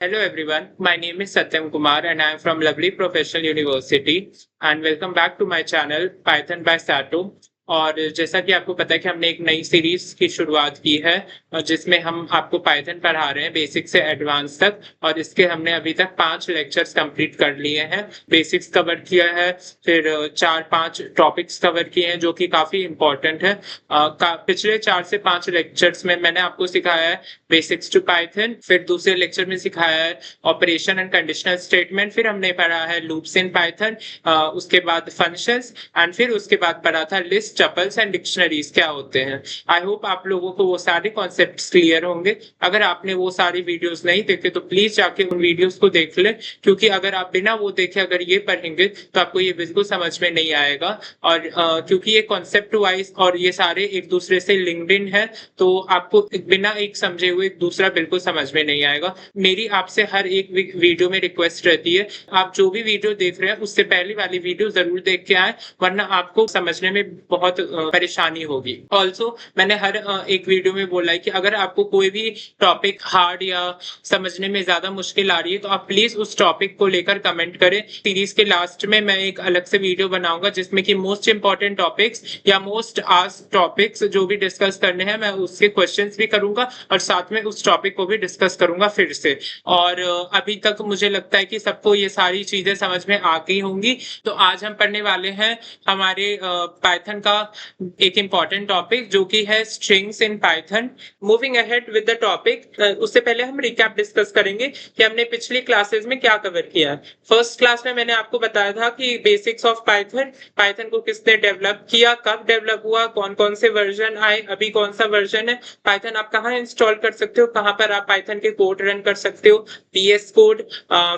Hello everyone, my name is Satyam Kumar and I am from Lovely Professional University and welcome back to my channel Python by Sato। और जैसा कि आपको पता है कि हमने एक नई सीरीज की शुरुआत की है और जिसमें हम आपको पाइथन पढ़ा रहे हैं बेसिक से एडवांस तक। और इसके हमने अभी तक 5 लेक्चर्स कंप्लीट कर लिए हैं। बेसिक्स कवर किया है, फिर 4-5 टॉपिक्स कवर किए हैं जो कि काफी इंपॉर्टेंट है। पिछले 4 से 5 लेक्चर्स में मैंने आपको सिखाया है बेसिक्स टू पाइथन, फिर दूसरे लेक्चर में सिखाया है ऑपरेशन एंड कंडीशनल स्टेटमेंट, फिर हमने पढ़ा है लूप्स इन पाइथन, उसके बाद फंक्शंस एंड फिर उसके बाद पढ़ा था लिस्ट, टपल्स एंड डिक्शनरीज क्या होते हैं। आई होप आप लोगों को वो सारे कॉन्सेप्ट्स क्लियर होंगे। अगर आपने वो सारी वीडियोस नहीं देखे तो प्लीज जाके उन वीडियोस को देख लें, क्योंकि अगर आप बिना वो देखे अगर ये पढ़ेंगे तो आपको ये बिल्कुल समझ में नहीं आएगा। और क्योंकि ये कॉन्सेप्ट वाइज और ये सारे एक दूसरे से लिंक्ड इन है, तो आपको बिना एक समझे हुए एक दूसरा बिल्कुल समझ में नहीं आएगा। मेरी आपसे हर एक वीडियो में रिक्वेस्ट रहती है, आप जो भी वीडियो देख रहे हैं उससे पहली वाली वीडियो जरूर देख के आए, वरना आपको समझने में बहुत परेशानी होगी। ऑल्सो मैंने हर एक वीडियो में बोला है कि अगर आपको कोई भी टॉपिक हार्ड या समझने में ज्यादा मुश्किल आ रही है तो आप प्लीज उस टॉपिक को लेकर कमेंट करें। सीरीज के लास्ट में मैं एक अलग से वीडियो बनाऊंगा जिसमें कि मोस्ट इंपॉर्टेंट टॉपिक्स या मोस्ट आस्क्ड टॉपिक्स जो भी डिस्कस करने हैं मैं उसके क्वेश्चंस भी करूंगा और साथ में उस टॉपिक को भी डिस्कस करूंगा फिर से। और अभी तक मुझे लगता है कि सबको ये सारी चीजें समझ में आ गई होंगी। तो आज हम पढ़ने वाले हैं हमारे पाइथन का एक इंपॉर्टेंट टॉपिक जो कि है strings in Python. Moving ahead with the topic, उससे पहले हम रिकैप डिस्कस करेंगे कि हमने पिछली क्लासेस में क्या कवर किया है। फर्स्ट क्लास में मैंने आपको बताया था कि बेसिक्स ऑफ पाइथन, पाइथन को किसने डेवलप किया, कब डेवलप हुआ, कौन कौन से वर्जन आए, अभी कौन सा वर्जन है, पाइथन आप कहाँ इंस्टॉल कर सकते हो, कहाँ पर आप पाइथन के कोड रन कर सकते हो, VS कोड,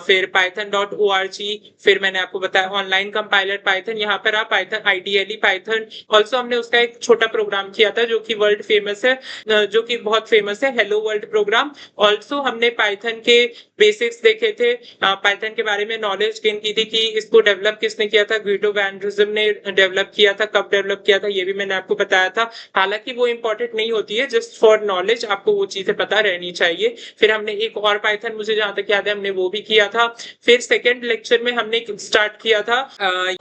फिर python.org, फिर मैंने आपको बताया ऑनलाइन कंपाइलर पाइथन, यहाँ पर आप पाइथन IDLE पाइथन। ऑल्सो हमने उसका एक छोटा प्रोग्राम किया था जो कि वर्ल्ड फेमस है, जो कि बहुत फेमस है, हेलो वर्ल्ड प्रोग्राम। ऑल्सो हमने पाइथन के बेसिक्स देखे थे, पाइथन के बारे में नॉलेज गेन की थी कि इसको डेवलप किसने किया था, ग्विडो वैन रूजम ने डेवलप किया था, कब डेवलप किया था ये भी मैंने आपको बताया था। हालांकि वो इंपॉर्टेंट नहीं होती है, जस्ट फॉर नॉलेज आपको वो चीजें पता रहनी चाहिए। फिर हमने एक और पाइथन, मुझे जहां तक याद है, हमने वो भी किया था। फिर सेकेंड लेक्चर में हमने स्टार्ट किया था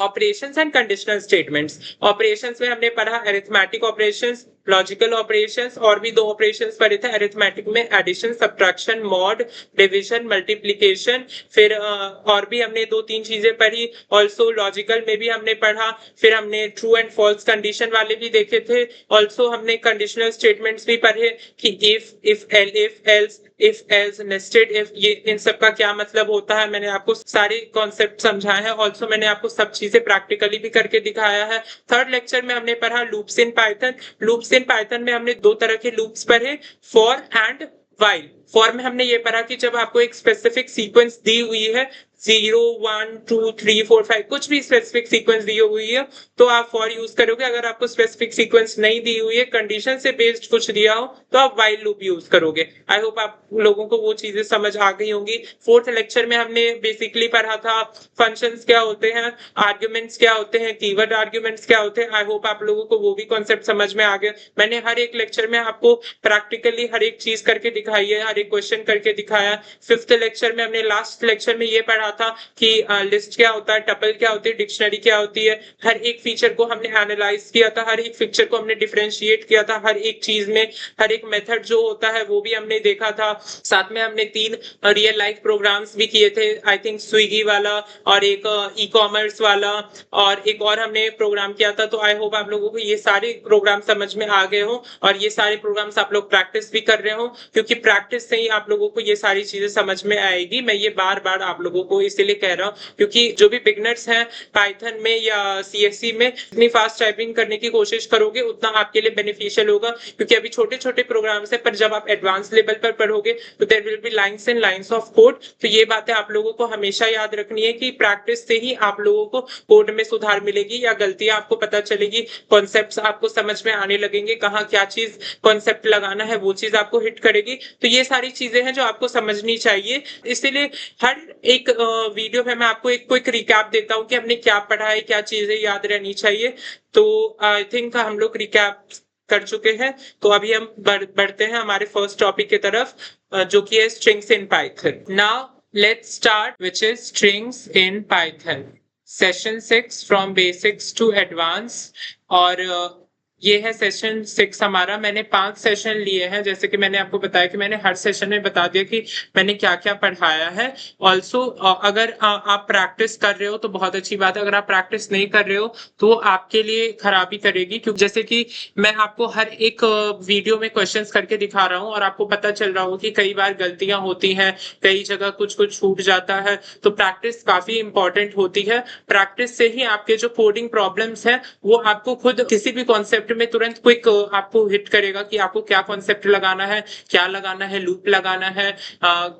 operations and conditional statements. Operations में हमने पढ़ा अरिथमेटिक ऑपरेशंस, लॉजिकल ऑपरेशंस, और भी 2 ऑपरेशंस पढ़े थे अरिथमेटिक में, addition, subtraction, mod, division, multiplication. फिर और भी हमने 2-3 चीजें पढ़ी। ऑल्सो लॉजिकल में भी हमने पढ़ा, फिर हमने ट्रू एंड फॉल्स कंडीशन वाले भी देखे थे। ऑल्सो हमने कंडीशनल स्टेटमेंट्स भी पढ़े कि if else, if else, nested if, ये इन सब का क्या मतलब होता है, मैंने आपको सारे कॉन्सेप्ट समझाए हैं। ऑल्सो मैंने आपको सब चीजें प्रैक्टिकली भी करके दिखाया है। थर्ड लेक्चर में हमने पढ़ा loops in Python. Loops in Python में हमने 2 तरह के लूप्स पढ़े, फॉर एंड व्हाइल। फॉर में हमने ये पढ़ा कि जब आपको एक स्पेसिफिक सीक्वेंस दी हुई है, 0 1 2 3 4 5 कुछ भी स्पेसिफिक सीक्वेंस दी हुई है तो आप फॉर यूज करोगे। अगर आपको स्पेसिफिक सीक्वेंस नहीं दी हुई है, कंडीशन से बेस्ड कुछ दिया हो, तो आप व्हाइल लूप यूज करोगे। आई होप आप लोगों को वो चीजें समझ आ गई होंगी। फोर्थ लेक्चर में हमने बेसिकली पढ़ा था फंक्शंस क्या होते हैं, आर्ग्यूमेंट्स क्या होते हैं, कीवर्ड आर्ग्यूमेंट्स क्या होते हैं। आई होप आप लोगों को वो भी कॉन्सेप्ट समझ में आ गया। मैंने हर एक लेक्चर में आपको प्रैक्टिकली हर एक चीज करके दिखाई है, हर एक क्वेश्चन करके दिखाया। फिफ्थ लेक्चर में हमने लास्ट लेक्चर में ये पढ़ा था कि लिस्ट क्या होता है, टपल क्या होती है, डिक्शनरी क्या होती है। हर एक फीचर को हमने एनालाइज किया था, हर एक फीचर को हमने डिफरेंशिएट किया था, हर एक चीज में हर एक मेथड जो होता है वो भी हमने देखा था। साथ में हमने 3 रियल लाइफ प्रोग्राम्स भी किए थे, आई थिंक स्विगी वाला और एक ई कॉमर्स वाला और एक और हमने प्रोग्राम किया था। तो आई होप आप लोगों को ये सारे प्रोग्राम समझ में आ गए हो और ये सारे प्रोग्राम्स आप लोग प्रैक्टिस भी कर रहे हो, क्योंकि प्रैक्टिस से ही आप लोगों को ये सारी चीजें समझ में आएगी। मैं ये बार बार आप लोगों को इसलिए कह रहा हूँ क्योंकि जो भी बिगनर्स हैं पाइथन में या CSC में, जितनी फास्ट टाइपिंग करने की कोशिश करोगे उतना आपके लिए बेनिफिशियल होगा, क्योंकि अभी छोटे छोटे प्रोग्राम्स है, पर जब आप एडवांस लेवल पर पढ़ोगे तो there will be lines and lines of code. तो ये बातें आप लोगों को हमेशा याद रखनी है कि प्रैक्टिस से ही आप लोगों को कोड में सुधार मिलेगी या गलतियां आपको पता चलेगी, कॉन्सेप्ट्स आपको समझ में आने लगेंगे, कहाँ क्या चीज कॉन्सेप्ट लगाना है वो चीज आपको हिट करेगी। तो ये सारी चीजें हैं जो आपको समझनी चाहिए। इसीलिए हर एक वीडियो में मैं आपको एक क्विक रिकैप देता हूँ कि हमने क्या पढ़ा है, क्या चीजें याद रहनी चाहिए। तो आई थिंक हम लोग रिकैप कर चुके हैं, तो अभी हम बढ़ते हैं हमारे फर्स्ट टॉपिक की तरफ। जो कि है strings in Python. Now let's start which is strings in Python session 6 from basics to advance. और ये है सेशन 6 हमारा। मैंने 5 सेशन लिए हैं, जैसे कि मैंने आपको बताया कि मैंने हर सेशन में बता दिया कि मैंने क्या क्या पढ़ाया है। ऑल्सो अगर आप प्रैक्टिस कर रहे हो तो बहुत अच्छी बात है, अगर आप प्रैक्टिस नहीं कर रहे हो तो वो आपके लिए खराबी करेगी, क्योंकि जैसे कि मैं आपको हर एक वीडियो में क्वेश्चंस करके दिखा रहा हूँ और आपको पता चल रहा हो कि कई बार गलतियां होती हैं, कई जगह कुछ कुछ छूट जाता है। तो प्रैक्टिस काफी इंपॉर्टेंट होती है। प्रैक्टिस से ही आपके जो कोडिंग प्रॉब्लम्स है वो आपको खुद किसी भी कॉन्सेप्ट में तुरंत क्विक आपको हिट करेगा कि आपको क्या कॉन्सेप्ट लगाना है, क्या लगाना है, लूप लगाना है,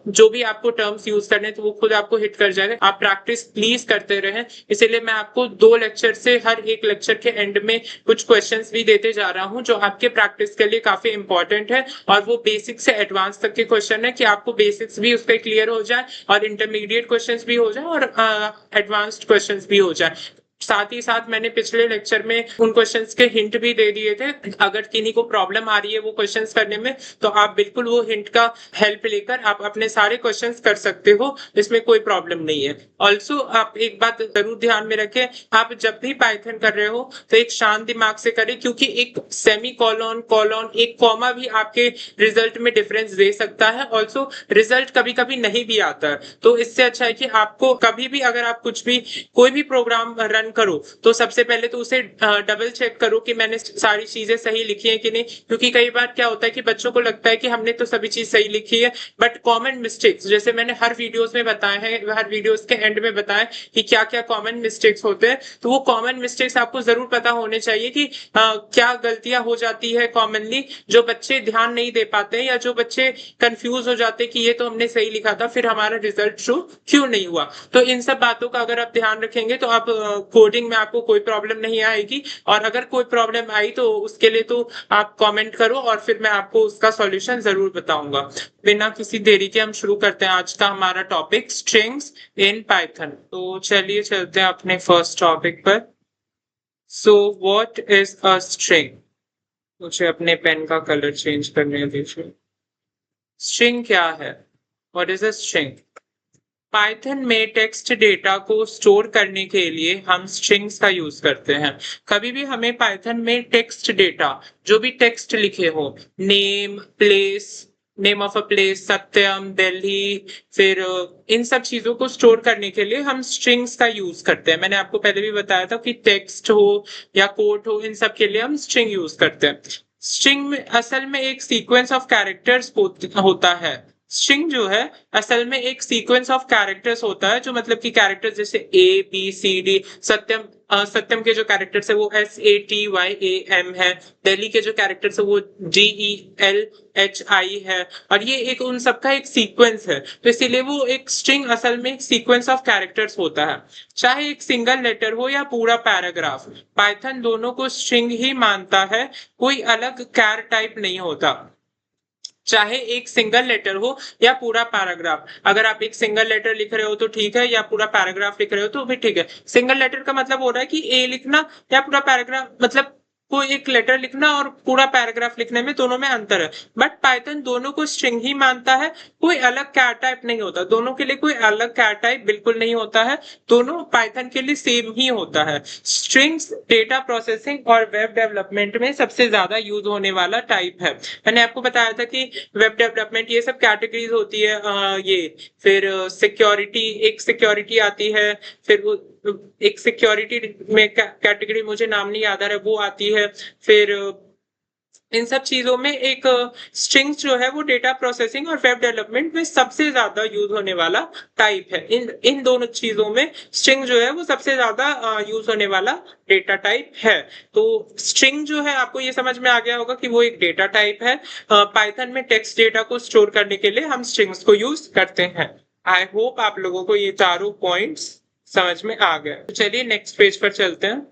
जो भी आपको टर्म्स यूज करने हैं तो वो खुद आपको हिट कर जाएगा। आप प्रैक्टिस प्लीज करते रहें। इसीलिए मैं आपको 2 लेक्चर से हर एक लेक्चर के एंड में कुछ क्वेश्चंस भी देते जा रहा हूं जो आपके प्रैक्टिस के लिए काफी इंपॉर्टेंट है। और वो बेसिक से एडवांस तक के क्वेश्चन है कि आपको बेसिक्स भी उसके क्लियर हो जाए और इंटरमीडिएट क्वेश्चंस भी हो जाए और एडवांस्ड क्वेश्चंस भी हो जाए। साथ ही साथ मैंने पिछले लेक्चर में उन क्वेश्चंस के हिंट भी दे दिए थे। अगर किन्हीं को प्रॉब्लम आ रही है वो क्वेश्चंस करने में तो आप बिल्कुल वो हिंट का हेल्प लेकर आप अपने सारे क्वेश्चंस कर सकते हो, इसमें कोई प्रॉब्लम नहीं है। ऑल्सो आप एक बात जरूर ध्यान में रखें, आप जब भी पाइथन कर रहे हो तो एक शांत दिमाग से करें, क्योंकि एक सेमी कॉलन कॉलन एक कॉमा भी आपके रिजल्ट में डिफरेंस दे सकता है। ऑल्सो रिजल्ट कभी कभी नहीं भी आता है, तो इससे अच्छा है कि आपको कभी भी अगर आप कुछ भी कोई भी प्रोग्राम रन करो तो सबसे पहले तो उसे डबल चेक करो कि मैंने सारी चीजें सही लिखी है कि नहीं। क्योंकि कई बार क्या होता है कि बच्चों को लगता है कि हमने तो सभी चीज सही लिखी है, बट कॉमन मिस्टेक्स जैसे मैंने हर वीडियोस में बताए हैं, हर वीडियोस के एंड में बताया कि क्या क्या कॉमन मिस्टेक्स होते हैं, तो वो कॉमन मिस्टेक्स आपको जरूर पता होने चाहिए कि क्या गलतियां हो जाती है कॉमनली, जो बच्चे ध्यान नहीं दे पाते या जो बच्चे कंफ्यूज हो जाते कि ये तो हमने सही लिखा था फिर हमारा रिजल्ट शो क्यों नहीं हुआ। तो इन सब बातों का अगर आप ध्यान रखेंगे तो आप कोडिंग में आपको कोई प्रॉब्लम नहीं आएगी। और अगर कोई प्रॉब्लम आई तो उसके लिए तो आप कमेंट करो और फिर मैं आपको उसका सॉल्यूशन जरूर बताऊंगा। बिना किसी देरी के हम शुरू करते हैं आज का हमारा टॉपिक स्ट्रिंग्स इन पाइथन। तो चलिए चलते हैं अपने फर्स्ट टॉपिक पर। So what is a string. मुझे अपने पेन का कलर चेंज करने दीजिए। स्ट्रिंग क्या है? What is a string? Python में टेक्स्ट डेटा को स्टोर करने के लिए हम स्ट्रिंग्स का यूज करते हैं। कभी भी हमें पाइथन में टेक्स्ट डेटा जो भी टेक्स्ट लिखे हो, name, place, name of a place, Satyam, Delhi, फिर इन सब चीजों को स्टोर करने के लिए हम स्ट्रिंग्स का यूज करते हैं। मैंने आपको पहले भी बताया था कि टेक्स्ट हो या कोड हो, इन सब के लिए हम स्ट्रिंग यूज करते हैं। स्ट्रिंग में असल में एक सीक्वेंस ऑफ कैरेक्टर्स होता है। स्ट्रिंग जो है असल में एक सीक्वेंस ऑफ कैरेक्टर्स होता है, जो मतलब कि कैरेक्टर्स जैसे ए बी सी डी, सत्यम सत्यम के जो कैरेक्टर्स है वो SATYAM है, दिल्ली के जो कैरेक्टर्स है वो DELHI है, और ये एक उन सबका एक सीक्वेंस है। तो इसीलिए वो एक स्ट्रिंग असल में एक सीक्वेंस ऑफ कैरेक्टर्स होता है। चाहे एक सिंगल लेटर हो या पूरा पैराग्राफ, पाइथन दोनों को स्ट्रिंग ही मानता है, कोई अलग कैर टाइप नहीं होता। चाहे एक सिंगल लेटर हो या पूरा पैराग्राफ, अगर आप एक सिंगल लेटर लिख रहे हो तो ठीक है, या पूरा पैराग्राफ लिख रहे हो तो भी ठीक है। सिंगल लेटर का मतलब हो रहा है कि ए लिखना या पूरा पैराग्राफ, मतलब कोई एक लेटर लिखना और पूरा पैराग्राफ लिखने में दोनों में अंतर है। बट पाइथन दोनों को स्ट्रिंग ही मानता है, कोई अलग कैर टाइप नहीं होता। दोनों के लिए कोई अलग कैर टाइप बिल्कुल नहीं होता है, दोनों पाइथन के लिए सेम ही होता है। स्ट्रिंग्स डेटा प्रोसेसिंग और वेब डेवलपमेंट में सबसे ज्यादा यूज होने वाला टाइप है। मैंने आपको बताया था कि वेब डेवलपमेंट ये सब कैटेगरीज होती है। ये फिर सिक्योरिटी, एक सिक्योरिटी आती है, फिर एक सिक्योरिटी में कैटेगरी मुझे नाम नहीं याद आ रहा है वो आती है। फिर इन सब चीजों में एक स्ट्रिंग्स जो है वो डेटा प्रोसेसिंग और वेब डेवलपमेंट में सबसे ज्यादा यूज होने वाला टाइप है। इन दोनों चीजों में स्ट्रिंग जो है वो सबसे ज्यादा यूज होने वाला डेटा टाइप है। तो स्ट्रिंग जो है आपको ये समझ में आ गया होगा कि वो एक डेटा टाइप है। पाइथन में टेक्स्ट डेटा को स्टोर करने के लिए हम स्ट्रिंग्स को यूज करते हैं। आई होप आप लोगों को ये चारों पॉइंट्स समझ में आ गए। तो चलिए नेक्स्ट पेज पर चलते हैं।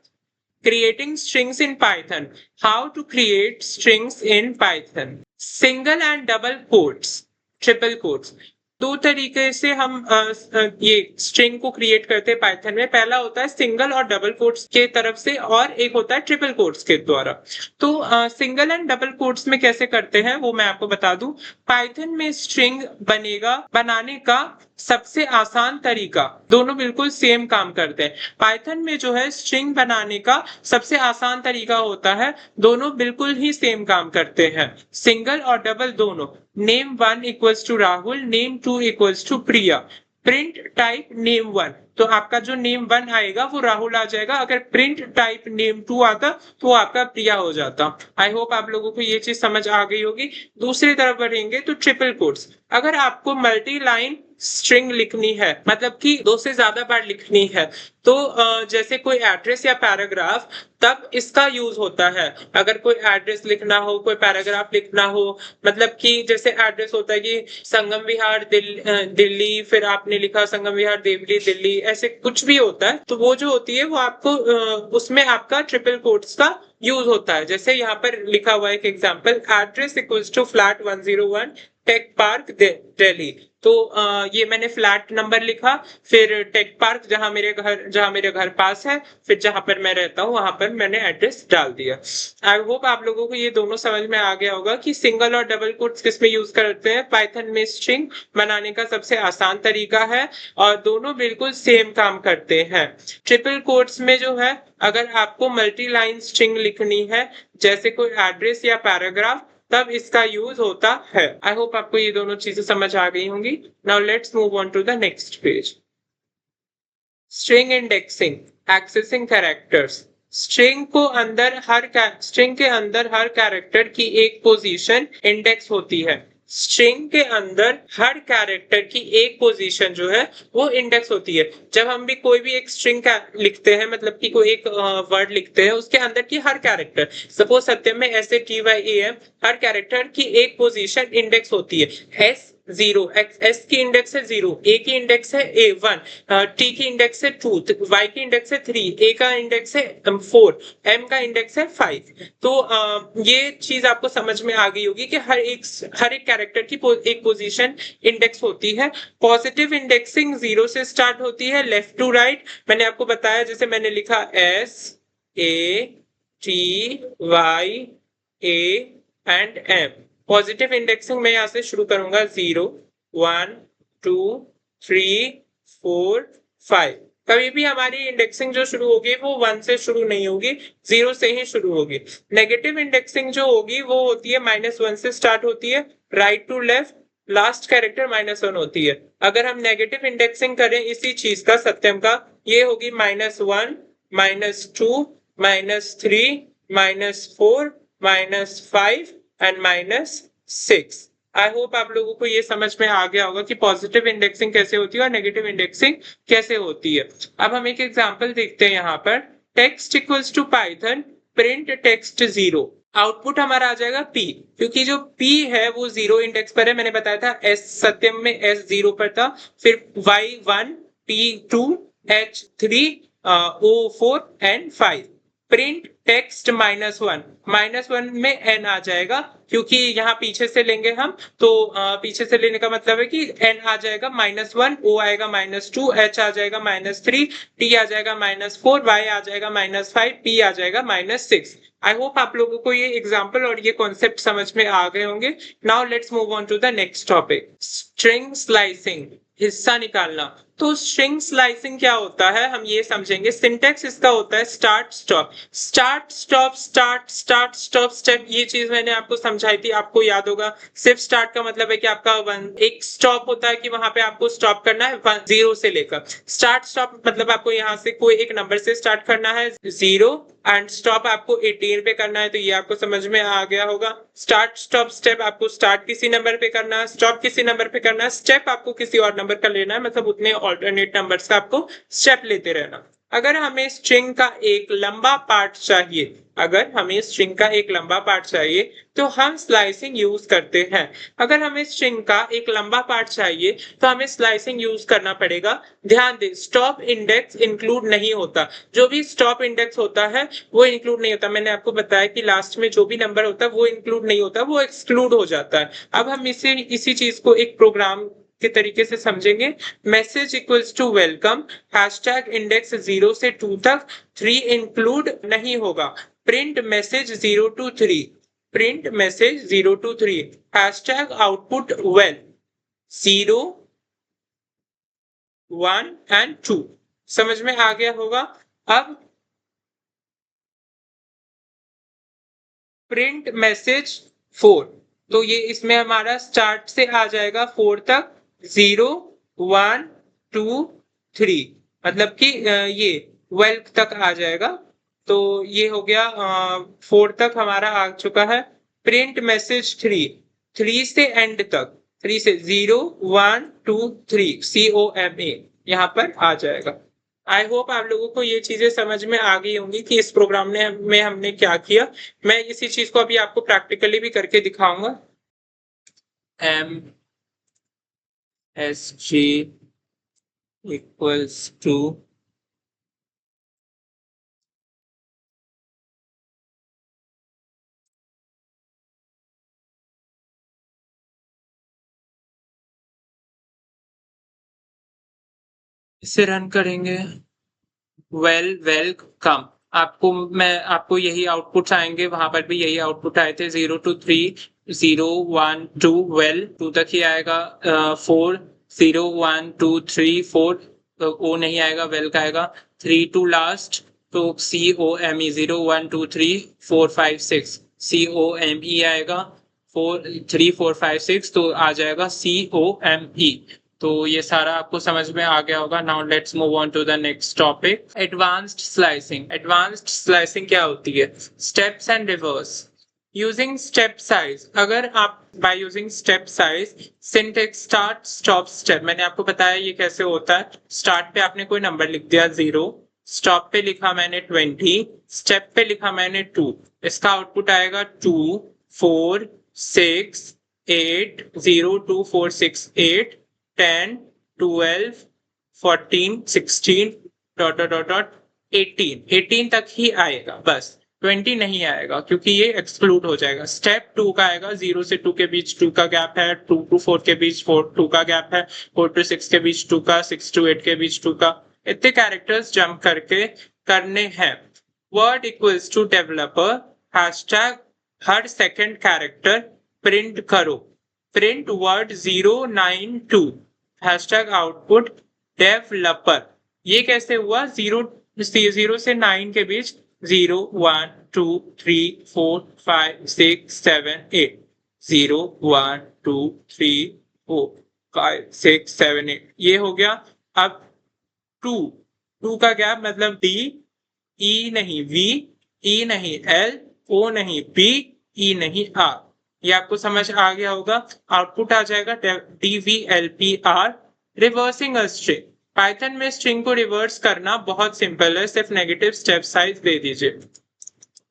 Creating strings in Python. How to create strings in Python. Single and double quotes, triple quotes. दो तरीके से हम ये स्ट्रिंग को क्रिएट करते हैं पाइथन में। पहला होता है सिंगल और डबल कोट्स के तरफ से, और एक होता है ट्रिपल कोट्स के द्वारा। तो सिंगल एंड डबल कोट्स में कैसे करते हैं वो मैं आपको बता दूं। पाइथन में स्ट्रिंग बनाने का सबसे आसान तरीका, दोनों बिल्कुल सेम काम करते हैं। पाइथन में जो है स्ट्रिंग बनाने का सबसे आसान तरीका होता है, दोनों बिल्कुल ही सेम काम करते हैं, सिंगल और डबल दोनों। Name 1 equals to Rahul, name 2 equals to Priya. Print type name 1, तो आपका जो नेम 1 आएगा वो राहुल आ जाएगा। अगर प्रिंट टाइप नेम 2 आता तो आपका प्रिया हो जाता। आई होप आप लोगों को ये चीज समझ आ गई होगी। दूसरी तरफ बढ़ेंगे तो ट्रिपल कोट्स। अगर आपको मल्टी लाइन स्ट्रिंग लिखनी है, मतलब कि दो से ज्यादा बार लिखनी है, तो जैसे कोई एड्रेस या पैराग्राफ, तब इसका यूज होता है। अगर कोई एड्रेस लिखना हो, कोई पैराग्राफ लिखना हो, मतलब कि जैसे एड्रेस होता है कि संगम विहार दिल्ली, फिर आपने लिखा संगम विहार देवली दिल्ली, ऐसे कुछ भी होता है, तो वो जो होती है वो आपको उसमें आपका ट्रिपल कोट्स का यूज होता है। जैसे यहाँ पर लिखा हुआ है एक example, address equals to flat 101 tech park Delhi. तो ये मैंने फ्लैट नंबर लिखा, फिर टेक पार्क जहां मेरे घर पास है, फिर जहां पर मैं रहता हूँ वहां पर मैंने एड्रेस डाल दिया। आई होप आप लोगों को ये दोनों समझ में आ गया होगा कि सिंगल और डबल कोट्स किस में यूज करते हैं। पाइथन में स्ट्रिंग बनाने का सबसे आसान तरीका है और दोनों बिल्कुल सेम काम करते हैं। ट्रिपल कोट्स में जो है, अगर आपको मल्टी लाइन स्ट्रिंग लिखनी है, जैसे कोई एड्रेस या पैराग्राफ, तब इसका यूज होता है। आई होप आपको ये दोनों चीजें समझ आ गई होंगी। Now let's move on to the next page. String indexing, accessing characters. String के अंदर हर कैरेक्टर की एक पोजीशन इंडेक्स होती है। स्ट्रिंग के अंदर हर कैरेक्टर की एक पोजीशन जो है वो इंडेक्स होती है। जब हम भी कोई भी एक स्ट्रिंग लिखते हैं, मतलब कि कोई एक वर्ड लिखते हैं, उसके अंदर की हर कैरेक्टर, सपोज सत्यम में SATYAM, हर कैरेक्टर की एक पोजीशन इंडेक्स होती है। S0, S की इंडेक्स है 0, A की इंडेक्स है A1, T की इंडेक्स है 2, Y की इंडेक्स है 3, A का इंडेक्स है 4, M का इंडेक्स है 5। तो ये चीज आपको समझ में आ गई होगी कि हर एक कैरेक्टर की एक पोजीशन इंडेक्स होती है। पॉजिटिव इंडेक्सिंग 0 से स्टार्ट होती है, लेफ्ट टू राइट। मैंने आपको बताया, जैसे मैंने लिखा SATYA and M। Positive indexing मैं यहाँ से शुरू करूंगा 0 1 2 3 4 5। कभी भी हमारी इंडेक्सिंग जो शुरू होगी वो 1 से शुरू नहीं होगी, 0 से ही शुरू होगी। नेगेटिव इंडेक्सिंग जो होगी वो होती है -1 से स्टार्ट होती है, right to left, last character -1 होती है। अगर हम नेगेटिव इंडेक्सिंग करें इसी चीज का, सत्यम का, ये होगी -1 -2 -3 -4 -5 एंड -6। आई होप आप लोगों को ये समझ में आ गया होगा कि पॉजिटिव इंडेक्सिंग कैसे होती है और नेगेटिव इंडेक्सिंग कैसे होती है। अब हम एक एग्जांपल देखते हैं यहाँ पर। Text equals to Python print text 0। Output हमारा आ जाएगा P, क्योंकि जो P है वो 0 इंडेक्स पर है। मैंने बताया था S सत्यम में S 0 पर था, फिर Y1 P2 H3 O4 and 5। Print text -1 में n आ जाएगा, क्योंकि यहाँ पीछे से लेंगे हम, तो पीछे से लेने का मतलब है कि n आ जाएगा -1, O आएगा -2, H आ जाएगा -3, T आ जाएगा -4, Y आ जाएगा -5, P आ जाएगा -6। आई होप आप लोगों को ये एग्जाम्पल और ये कॉन्सेप्ट समझ में आ गए होंगे। Now let's move on to the next topic, string slicing, हिस्सा निकालना। तो स्ट्रिंग स्लाइसिंग क्या होता है हम ये समझेंगे। सिंटेक्स इसका होता है start stop, start stop, start start stop step. ये चीज मैंने आपको समझाई थी, आपको याद होगा। सिर्फ स्टार्ट का मतलब है कि आपका एक स्टॉप होता है कि वहां पे आपको स्टॉप करना है 0 से लेकर। स्टार्ट स्टॉप मतलब आपको यहाँ से कोई एक नंबर से स्टार्ट करना है 0 एंड स्टॉप आपको 18 पे करना है, तो ये आपको समझ में आ गया होगा। स्टार्ट स्टॉप स्टेप आपको स्टार्ट किसी नंबर पे करना है, स्टॉप किसी नंबर पे करना है, स्टेप आपको किसी और नंबर का लेना है, मतलब उतने ऑल्टरनेट नंबर्स का आपको स्टेप लेते रहना। अगर हमें स्ट्रिंग का एक लंबा पार्ट चाहिए, तो हम स्लाइसिंग यूज करते हैं। अगर हमें स्ट्रिंग का एक लंबा पार्ट चाहिए तो हमें स्लाइसिंग यूज करना पड़ेगा। ध्यान दें, स्टॉप इंडेक्स इंक्लूड नहीं होता। जो भी स्टॉप इंडेक्स होता है वो इंक्लूड नहीं होता। मैंने आपको बताया कि लास्ट में जो भी नंबर होता है वो इंक्लूड नहीं होता, वो एक्सक्लूड हो जाता है। अब हम इसी चीज को एक प्रोग्राम के तरीके से समझेंगे। Message equals to welcome, hashtag index 0 से 2 तक, 3 इंक्लूड नहीं होगा। Print message 0 to 3, print message 0 to 3, hashtag output well 0, 1 and 2। समझ में आ गया होगा। अब प्रिंट मैसेज 4, तो ये इसमें हमारा स्टार्ट से आ जाएगा 4 तक, 0, 1, 2, 3, मतलब कि ये 12 तक आ जाएगा। तो ये हो गया 4 तक हमारा आ चुका है। प्रिंट मैसेज 3, 3 से एंड तक, 3 से 0, 1, 2, 3, COMA यहाँ पर आ जाएगा। आई होप आप लोगों को ये चीजें समझ में आ गई होंगी कि इस प्रोग्राम में हमने क्या किया। मैं इसी चीज को अभी आपको प्रैक्टिकली भी करके दिखाऊंगा। MSG equals to इसे रन करेंगे। वेलकम। आपको यही आउटपुट आएंगे, वहां पर भी यही आउटपुट आए थे। 0 to 3, 0, 1, 2, वेल 2 तक ही आएगा। 4, 0, 1, 2, 3, 4, ओ नहीं आएगा, वेल का आएगा। 3 to लास्ट, तो COME 0, 1, 2, 3, 4, 5, 6 COME आएगा। 4, 3, 4, 5, 6 तो आ जाएगा COME। तो ये सारा आपको समझ में आ गया होगा। Now let's move on to the next topic, advanced slicing. Advanced slicing क्या होती है? Steps and reverse using step size. अगर आप by using step size, syntax start stop step, मैंने आपको बताया ये कैसे होता है। स्टार्ट पे आपने कोई नंबर लिख दिया 0, स्टॉप पे लिखा मैंने 20, स्टेप पे लिखा मैंने 2, इसका आउटपुट आएगा 2, 4, 6, 8, 0, 2, 4, 6, 8, 10, 12, 14, 16, डॉट डॉट डॉट डॉट 18 तक ही आएगा, बस 20 नहीं आएगा क्योंकि ये एक्सक्लूड हो जाएगा। स्टेप 2 का आएगा, 0 से 2 के बीच 2 का गैप है, 2 to 4 के बीच 2 का गैप है, 4 to 6 के बीच 2 का, 6 to 8 के बीच 2 का, इतने कैरेक्टर्स जंप करके करने हैं। Word equals to developer, hashtag हर सेकंड कैरेक्टर प्रिंट करो, print word 092, hashtag output developer. ये कैसे हुआ? 0 से 9 के बीच 0, 1, 2, 3, 4, 5, 6, 7, 8, 0, 1, 2, 3, 4, 5, 6, 7, 8 ये हो गया। अब 2 का गैप मतलब D, E नहीं V, E नहीं L, O नहीं P, E नहीं R। ये आपको समझ आ गया होगा। आउटपुट आ जाएगा DVLPR, reversing a string. Python में स्ट्रिंग को रिवर्स करना बहुत सिंपल है, सिर्फ नेगेटिव स्टेप साइज दे दीजिए।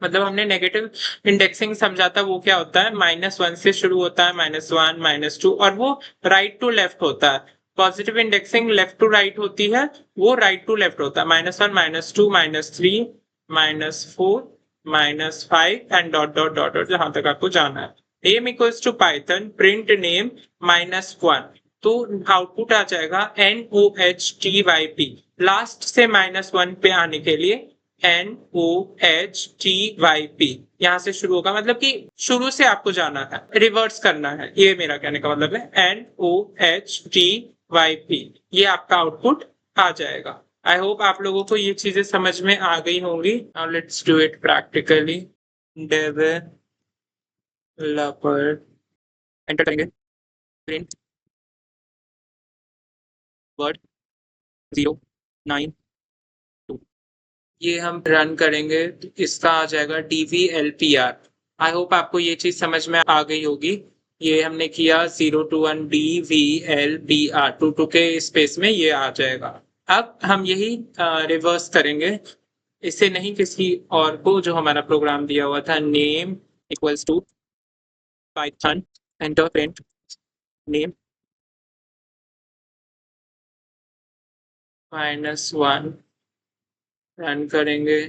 मतलब हमने नेगेटिव इंडेक्सिंग समझा था, वो क्या होता है? -1 से शुरू होता है, -1, -2, और वो राइट टू लेफ्ट होता है। Positive indexing left to right होती है, वो राइट टू लेफ्ट होता है। -1, -2, -3, -4, -5 and dot dot dot dot जहां तक आपको जाना है। Name equals to Python print name -1, तो आउटपुट आ जाएगा NOHTYP। लास्ट से -1 पे आने के लिए NOHTYP यहां से शुरू होगा, मतलब कि शुरू से आपको जाना है, रिवर्स करना है, ये मेरा कहने का मतलब है। NOHTYP ये आपका आउटपुट आ जाएगा। आई होप आप लोगों को ये चीजें समझ में आ गई होंगी। Now let's do it practically. Developer enter करेंगे, प्रिंट वर्ड 092, ये हम रन करेंगे तो इसका आ जाएगा DVLPR। आई होप आपको ये चीज समझ में आ गई होगी। ये हमने किया 0 to 1 DVLPR, 2 के स्पेस में ये आ जाएगा। अब हम यही रिवर्स करेंगे, इसे नहीं किसी और को, जो हमारा प्रोग्राम दिया हुआ था। Name equals to Python enter print name -1, run करेंगे।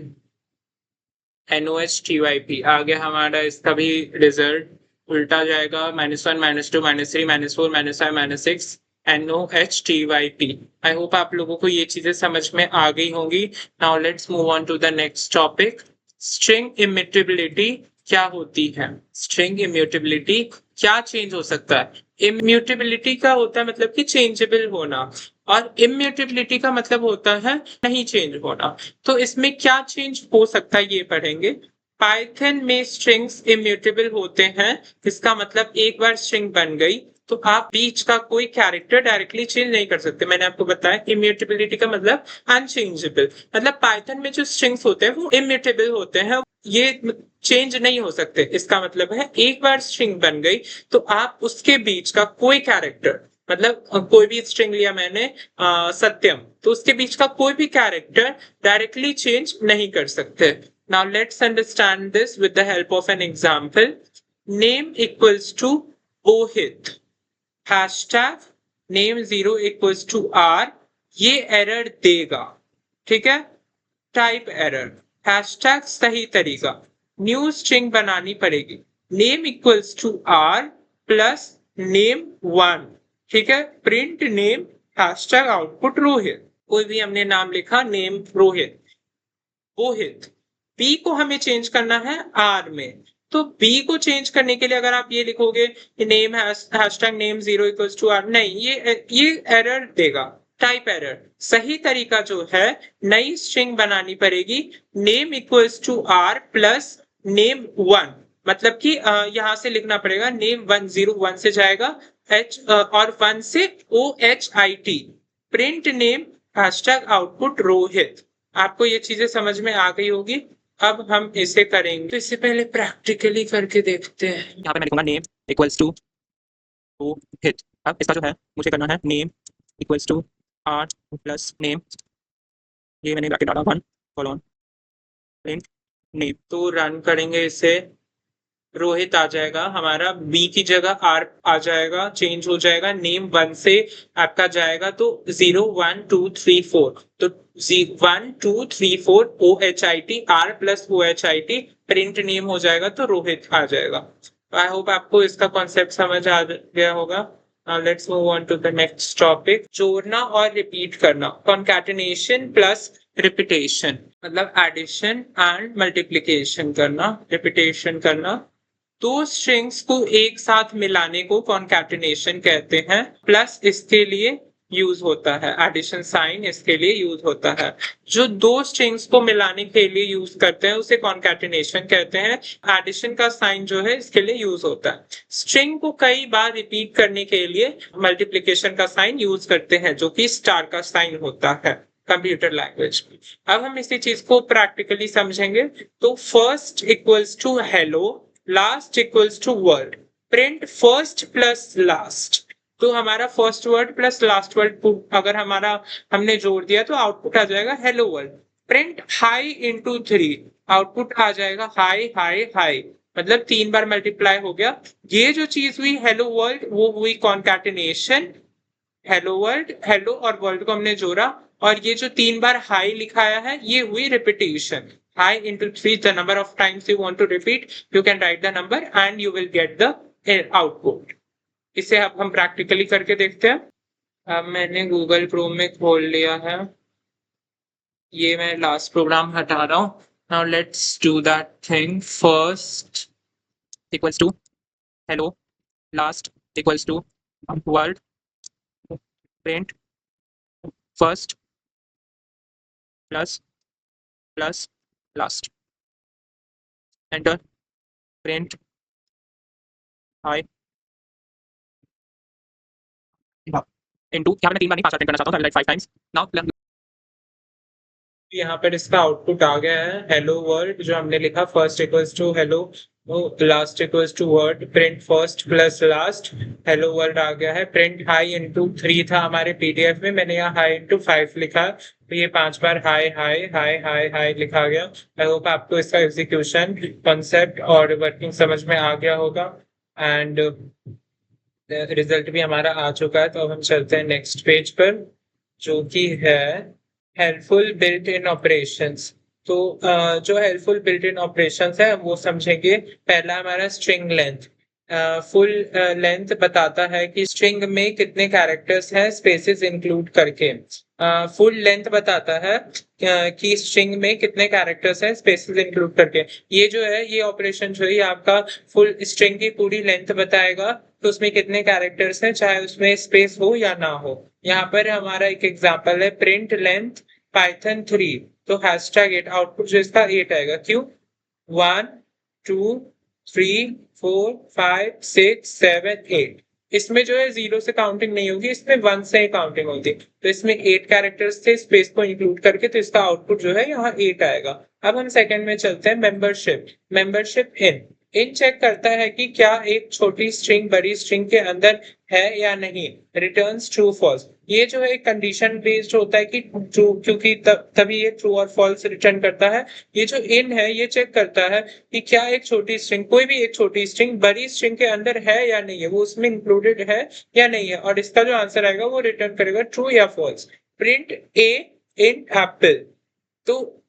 NOHTYP आ गया हमारा, इसका भी रिजल्ट उल्टा जाएगा। -1, -2, -3, -4, -5, -6 NOHTYP। आई होप आप लोगों को ये चीजें समझ में आ गई होंगी। Now let's move on to the next topic. String immutability क्या होती है? स्ट्रिंग इम्यूटेबिलिटी क्या चेंज हो सकता है? इम्यूटेबिलिटी का होता है मतलब कि चेंजेबल होना, और इम्यूटेबिलिटी का मतलब होता है नहीं चेंज होना। तो इसमें क्या चेंज हो सकता है ये पढ़ेंगे। पाइथन में स्ट्रिंग्स इम्यूटेबल होते हैं। इसका मतलब एक बार स्ट्रिंग बन गई तो आप बीच का कोई कैरेक्टर डायरेक्टली चेंज नहीं कर सकते। मैंने आपको बताया इम्यूटेबिलिटी का मतलब अनचेंजेबल, मतलब पाइथन में जो स्ट्रिंग्स होते हैं वो इम्यूटेबल होते हैं, ये चेंज नहीं हो सकते। इसका मतलब है एक बार स्ट्रिंग बन गई तो आप उसके बीच का कोई कैरेक्टर, मतलब कोई भी स्ट्रिंग लिया मैंने सत्यम, तो उसके बीच का कोई भी कैरेक्टर डायरेक्टली चेंज नहीं कर सकते। Now let's understand this with the help of an example. Name equals to Ohit. Hashtag name 0 equals to R. ये एरर देगा, ठीक है? टाइप एरर, हैशटैग सही तरीका, न्यू स्ट्रिंग बनानी पड़ेगी। Name equals to R plus name 1, ठीक है? Print name hashtag output Rohit. कोई भी हमने नाम लिखा, नेम रोहित, रोहित। बी को हमें चेंज करना है आर में, तो बी को चेंज करने के लिए अगर आप ये लिखोगे name hashtag name 0 equals to R, नहीं, ये एरर देगा, टाइप एरर। सही तरीका जो है, नई स्ट्रिंग बनानी पड़ेगी, name equals to R plus name 1, मतलब कि यहां से लिखना पड़ेगा नेम 101 से जाएगा एच और 1 से OHIT, print name hashtag output Rohit. आपको ये चीजें समझ में आ गई होगी। अब हम इसे करेंगे, तो इससे पहले प्रैक्टिकली करके देखते हैं। यहाँ पे मैं लिखूंगा नेम इक्वल्स टू हिट। अब इसका जो है मुझे करना है name equals to R plus name, ये मैंने ब्रैकेट डाला 1 कोलोन प्रिंट नेम। तो रन करेंगे इसे, रोहित आ जाएगा हमारा, बी की जगह आर आ जाएगा, चेंज हो जाएगा, नेम 1 से आपका जाएगा तो 0 1 2 3 4, तो 1 2 3 4 OHIT R plus OHIT print name हो जाएगा, तो रोहित आ जाएगा। आई होप आपको इसका कॉन्सेप्ट समझ आ गया होगा। Let's move on to the next topic. जोड़ना और रिपीट करना, कॉन्कैटिनेशन प्लस रिपीटेशन, मतलब एडिशन एंड मल्टीप्लिकेशन करना, रिपीटेशन करना। दो स्ट्रिंग्स को एक साथ मिलाने को कॉन्कैटिनेशन कहते हैं, प्लस इसके लिए यूज होता है, एडिशन साइन इसके लिए यूज होता है। जो दो स्ट्रिंग्स को मिलाने के लिए यूज करते हैं उसे कॉन्कैटिनेशन कहते हैं, एडिशन का साइन जो है इसके लिए यूज होता है। स्ट्रिंग को कई बार रिपीट करने के लिए मल्टीप्लिकेशन का साइन यूज करते हैं, जो कि स्टार का साइन होता है कंप्यूटर लैंग्वेज में। अब हम इसी चीज को प्रैक्टिकली समझेंगे। तो first equals to hello, last equals to word, print first plus last. तो हमारा first word plus last word अगर हमारा हमने जोड़ दिया तो आउटपुट आ जाएगा hello world. Print hi into 3, output आ जाएगा हाई हाई हाई, मतलब 3 बार मल्टीप्लाई हो गया। ये जो चीज हुई हेलो वर्ल्ड, वो हुई कॉन्कैटिनेशन। हेलो वर्ल्ड, हेलो और वर्ल्ड को हमने जोड़ा, और ये जो 3 बार हाई लिखाया है ये हुई repetition. High into 3, the number of times you want to repeat, you can write the number and you will get the output. इसे अब हम प्रैक्टिकली करके देखते हैं। अब मैंने गूगल क्रोम में खोल लिया है, ये मैं लास्ट प्रोग्राम हटा रहा हूँ। Now let's do that thing. First equals to hello, last equals to world, print first plus plus last, enter, print high into, यहाँ मैं 3 बार नहीं 5 बार प्रिंट करना चाहता हूं, लाइक 5 टाइम्स। नाउ यहाँ पर इसका आउटपुट आ गया है हेलो वर्ल्ड, जो हमने लिखा first equals to hello, last equals to word, print first plus last, hello world आ गया है। प्रिंट हाई इंटू 3 था हमारे PDF में, मैंने यहाँ हाई इंटू 5 लिखा, तो ये 5 बार hi hi hi hi hi लिखा गया। आई होप आपको इसका एग्जीक्यूशन कॉन्सेप्ट और वर्किंग समझ में आ गया होगा, एंड रिजल्ट भी हमारा आ चुका है। तो अब हम चलते हैं नेक्स्ट पेज पर, जो कि है हेल्पफुल बिल्ट इन ऑपरेशंस। तो जो हेल्पफुल बिल्ट इन ऑपरेशंस है वो समझेंगे। पहला हमारा स्ट्रिंग लेंथ, फुल लेंथ बताता है कि स्ट्रिंग में कितने कैरेक्टर्स हैं स्पेसेस इंक्लूड करके। फुल लेंथ बताता है कि स्ट्रिंग में कितने कैरेक्टर्स हैं स्पेसेस इंक्लूड करके। ये जो है ये ऑपरेशन जो है ये आपका फुल स्ट्रिंग की पूरी लेंथ बताएगा, तो उसमें कितने कैरेक्टर्स हैं चाहे उसमें स्पेस हो या ना हो। यहाँ पर हमारा एक एग्जांपल है प्रिंट लेंथ पाइथन 3, तो हैशटैग 8 आउटपुट जो इसका 8 आएगा। क्यों? 1 2 3 4 5 6 7 8। इसमें जो है जीरो से काउंटिंग नहीं होगी, इसमें 1 से काउंटिंग होगी। तो इसमें 8 कैरेक्टर्स थे स्पेस को इंक्लूड करके, तो इसका आउटपुट जो है यहाँ 8 आएगा। अब हम सेकंड में चलते हैं membership. Membership in in check करता है कि क्या एक छोटी स्ट्रिंग बड़ी स्ट्रिंग के अंदर है या नहीं, रिटर्न्स ट्रू फॉल्स। ये जो है कंडीशन बेस्ड होता है कि ट्रू, क्योंकि तभी ये ट्रू और फॉल्स रिटर्न करता है। ये जो इन है ये चेक करता है कि क्या एक छोटी स्ट्रिंग, कोई भी एक छोटी स्ट्रिंग बड़ी स्ट्रिंग के अंदर है या नहीं है, वो उसमें इंक्लूडेड है या नहीं है, और इसका जो आंसर आएगा वो रिटर्न करेगा ट्रू या फॉल्स। प्रिंट ए इन एप्पल, तो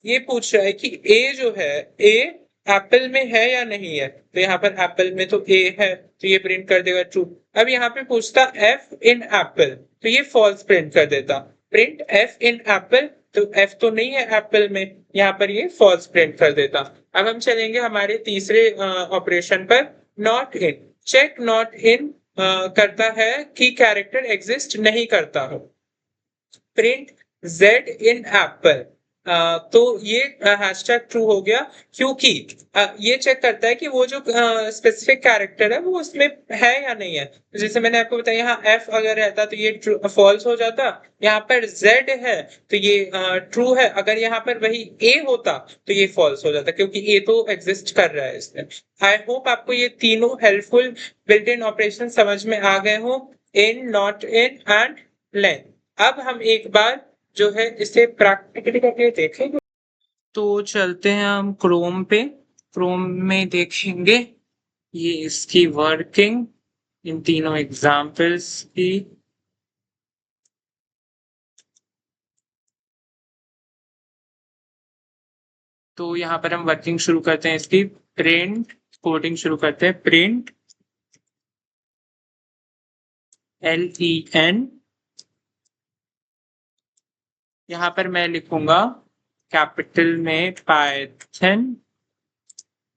ये पूछ रहा है कि ए जो है ए एप्पल में है या नहीं है, तो यहाँ पर एप्पल में तो ए है, तो ये प्रिंट कर देगा ट्रू। अब यहाँ पे पूछता एफ इन एप्पल, तो ये फॉल्स प्रिंट कर देता। प्रिंट एफ इन एप्पल, तो एफ तो नहीं है एप्पल में, यहाँ पर ये फॉल्स प्रिंट कर देता। अब हम चलेंगे हमारे तीसरे ऑपरेशन पर, not in. Check not in करता है कि कैरेक्टर एग्जिस्ट नहीं करता हो। प्रिंट जेड इन एप्पल, तो ये हैशटैग ट्रू हो गया, क्योंकि ये चेक करता है कि वो जो स्पेसिफिक कैरेक्टर है वो उसमें है या नहीं है। तो जैसे मैंने आपको बताया यहाँ एफ अगर रहता तो ये फॉल्स हो जाता, यहाँ पर जेड है तो ये ट्रू है। अगर यहाँ पर वही ए होता तो ये फॉल्स हो जाता, क्योंकि ए तो एग्जिस्ट कर रहा है इसमें। आई होप आपको ये तीनों हेल्पफुल बिल्ट इन ऑपरेशन समझ में आ गए हो, इन, नॉट इन एंड लेंथ। अब हम एक बार जो है इसे प्रैक्टिकली करके देखेंगे। तो चलते हैं हम क्रोम पे, क्रोम में देखेंगे ये इसकी वर्किंग इन तीनों एग्जाम्पल्स की। तो यहाँ पर हम वर्किंग शुरू करते हैं इसकी, प्रिंट कोडिंग शुरू करते हैं, प्रिंट LEN। यहाँ पर मैं लिखूंगा कैपिटल में Python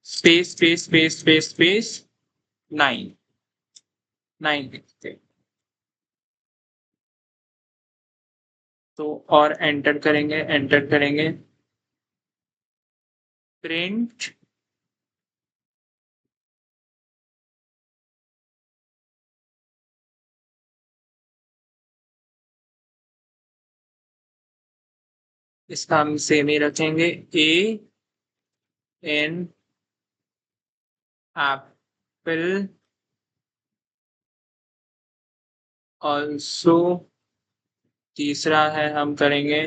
space space space space space 9 लिखते, तो और एंटर करेंगे प्रिंट इसका हम सेम ही रखेंगे, ए एन एप्पल ऑल्सो। तीसरा है हम करेंगे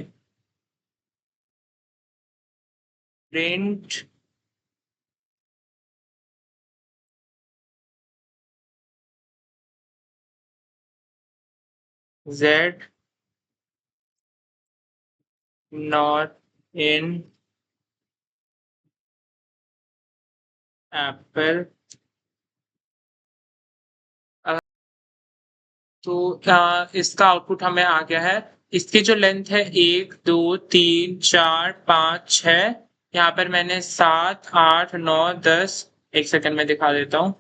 print Z not in Apple. तो इसका आउटपुट हमें आ गया है। इसकी जो लेंथ है 1 2 3 4 5 6, यहाँ पर मैंने 7 8 9 10, एक सेकंड में दिखा देता हूँ,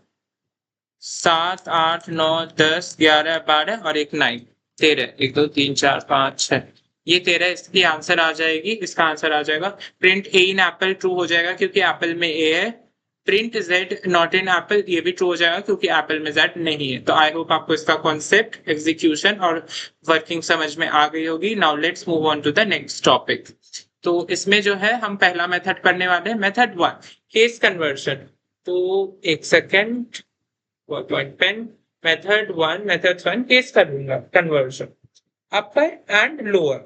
7 8 9 10 11 12 और एक 9, 13, 1 2 3 4 5 6, ये 13 इसकी आंसर आ जाएगी, इसका आंसर आ जाएगा। प्रिंट ए इन एप्पल ट्रू हो जाएगा क्योंकि एप्पल में ए है। Print Z not in Apple, ये भी ट्रू हो जाएगा क्योंकि एप्पल में जेड नहीं है। तो आई होप आपको इसका कॉन्सेप्ट, एग्जीक्यूशन और वर्किंग समझ में आ गई होगी। Now let's move on to the next topic. तो इसमें जो है हम पहला मेथड पढ़ने वाले हैं, मेथड 1 केस कन्वर्शन। तो एक second, pen, method 1 case conversion, upper and lower,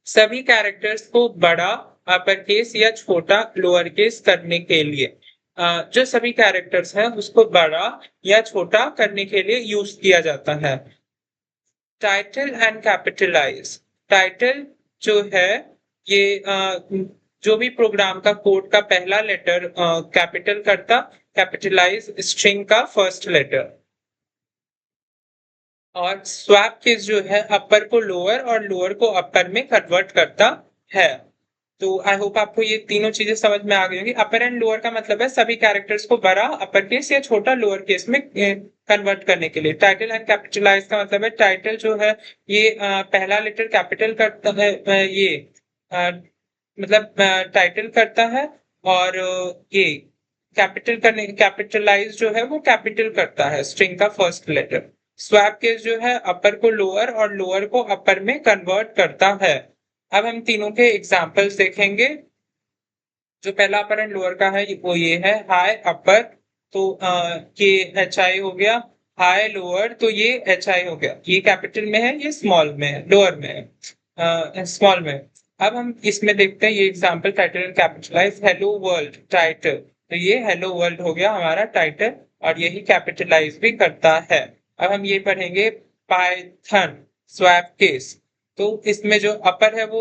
सभी कैरेक्टर्स को बड़ा अपर केस या छोटा लोअर केस करने के लिए जो सभी कैरेक्टर्स हैं उसको बड़ा या छोटा करने के लिए यूज किया जाता है। टाइटल एंड कैपिटलाइज, टाइटल जो है ये जो भी प्रोग्राम का कोड का पहला लेटर कैपिटल करता, कैपिटलाइज स्ट्रिंग का फर्स्ट लेटर। और स्वैप केस जो है अपर को लोअर और लोअर को अपर में कन्वर्ट करता है। तो आई होप आपको ये तीनों चीजें समझ में आ गई होंगी। अपर एंड लोअर का मतलब है सभी कैरेक्टर्स को बड़ा अपर केस या छोटा लोअर केस में कन्वर्ट करने के लिए। टाइटल एंड कैपिटलाइज का मतलब है टाइटल जो है ये पहला लेटर कैपिटल करता है, ये मतलब टाइटल करता है, और ये कैपिटलाइज जो है वो कैपिटल करता है स्ट्रिंग का फर्स्ट लेटर। स्वैप केस जो है अपर को लोअर और लोअर को अपर में कन्वर्ट करता है। अब हम तीनों के एग्जांपल्स देखेंगे। जो पहला अपर एंड लोअर का है वो ये है हाई अपर, तो ये एच आई हो गया। हाई लोअर तो ये एच आई हो गया। ये कैपिटल में है, ये स्मॉल में है, लोअर में है, स्मॉल में। अब हम इसमें देखते हैं ये example title and capitalize hello world title, तो ये हेलो वर्ल्ड हो गया हमारा टाइटल और यही कैपिटलाइज भी करता है। अब हम ये पढ़ेंगे पाइथन स्वैप केस। तो इसमें जो अपर है वो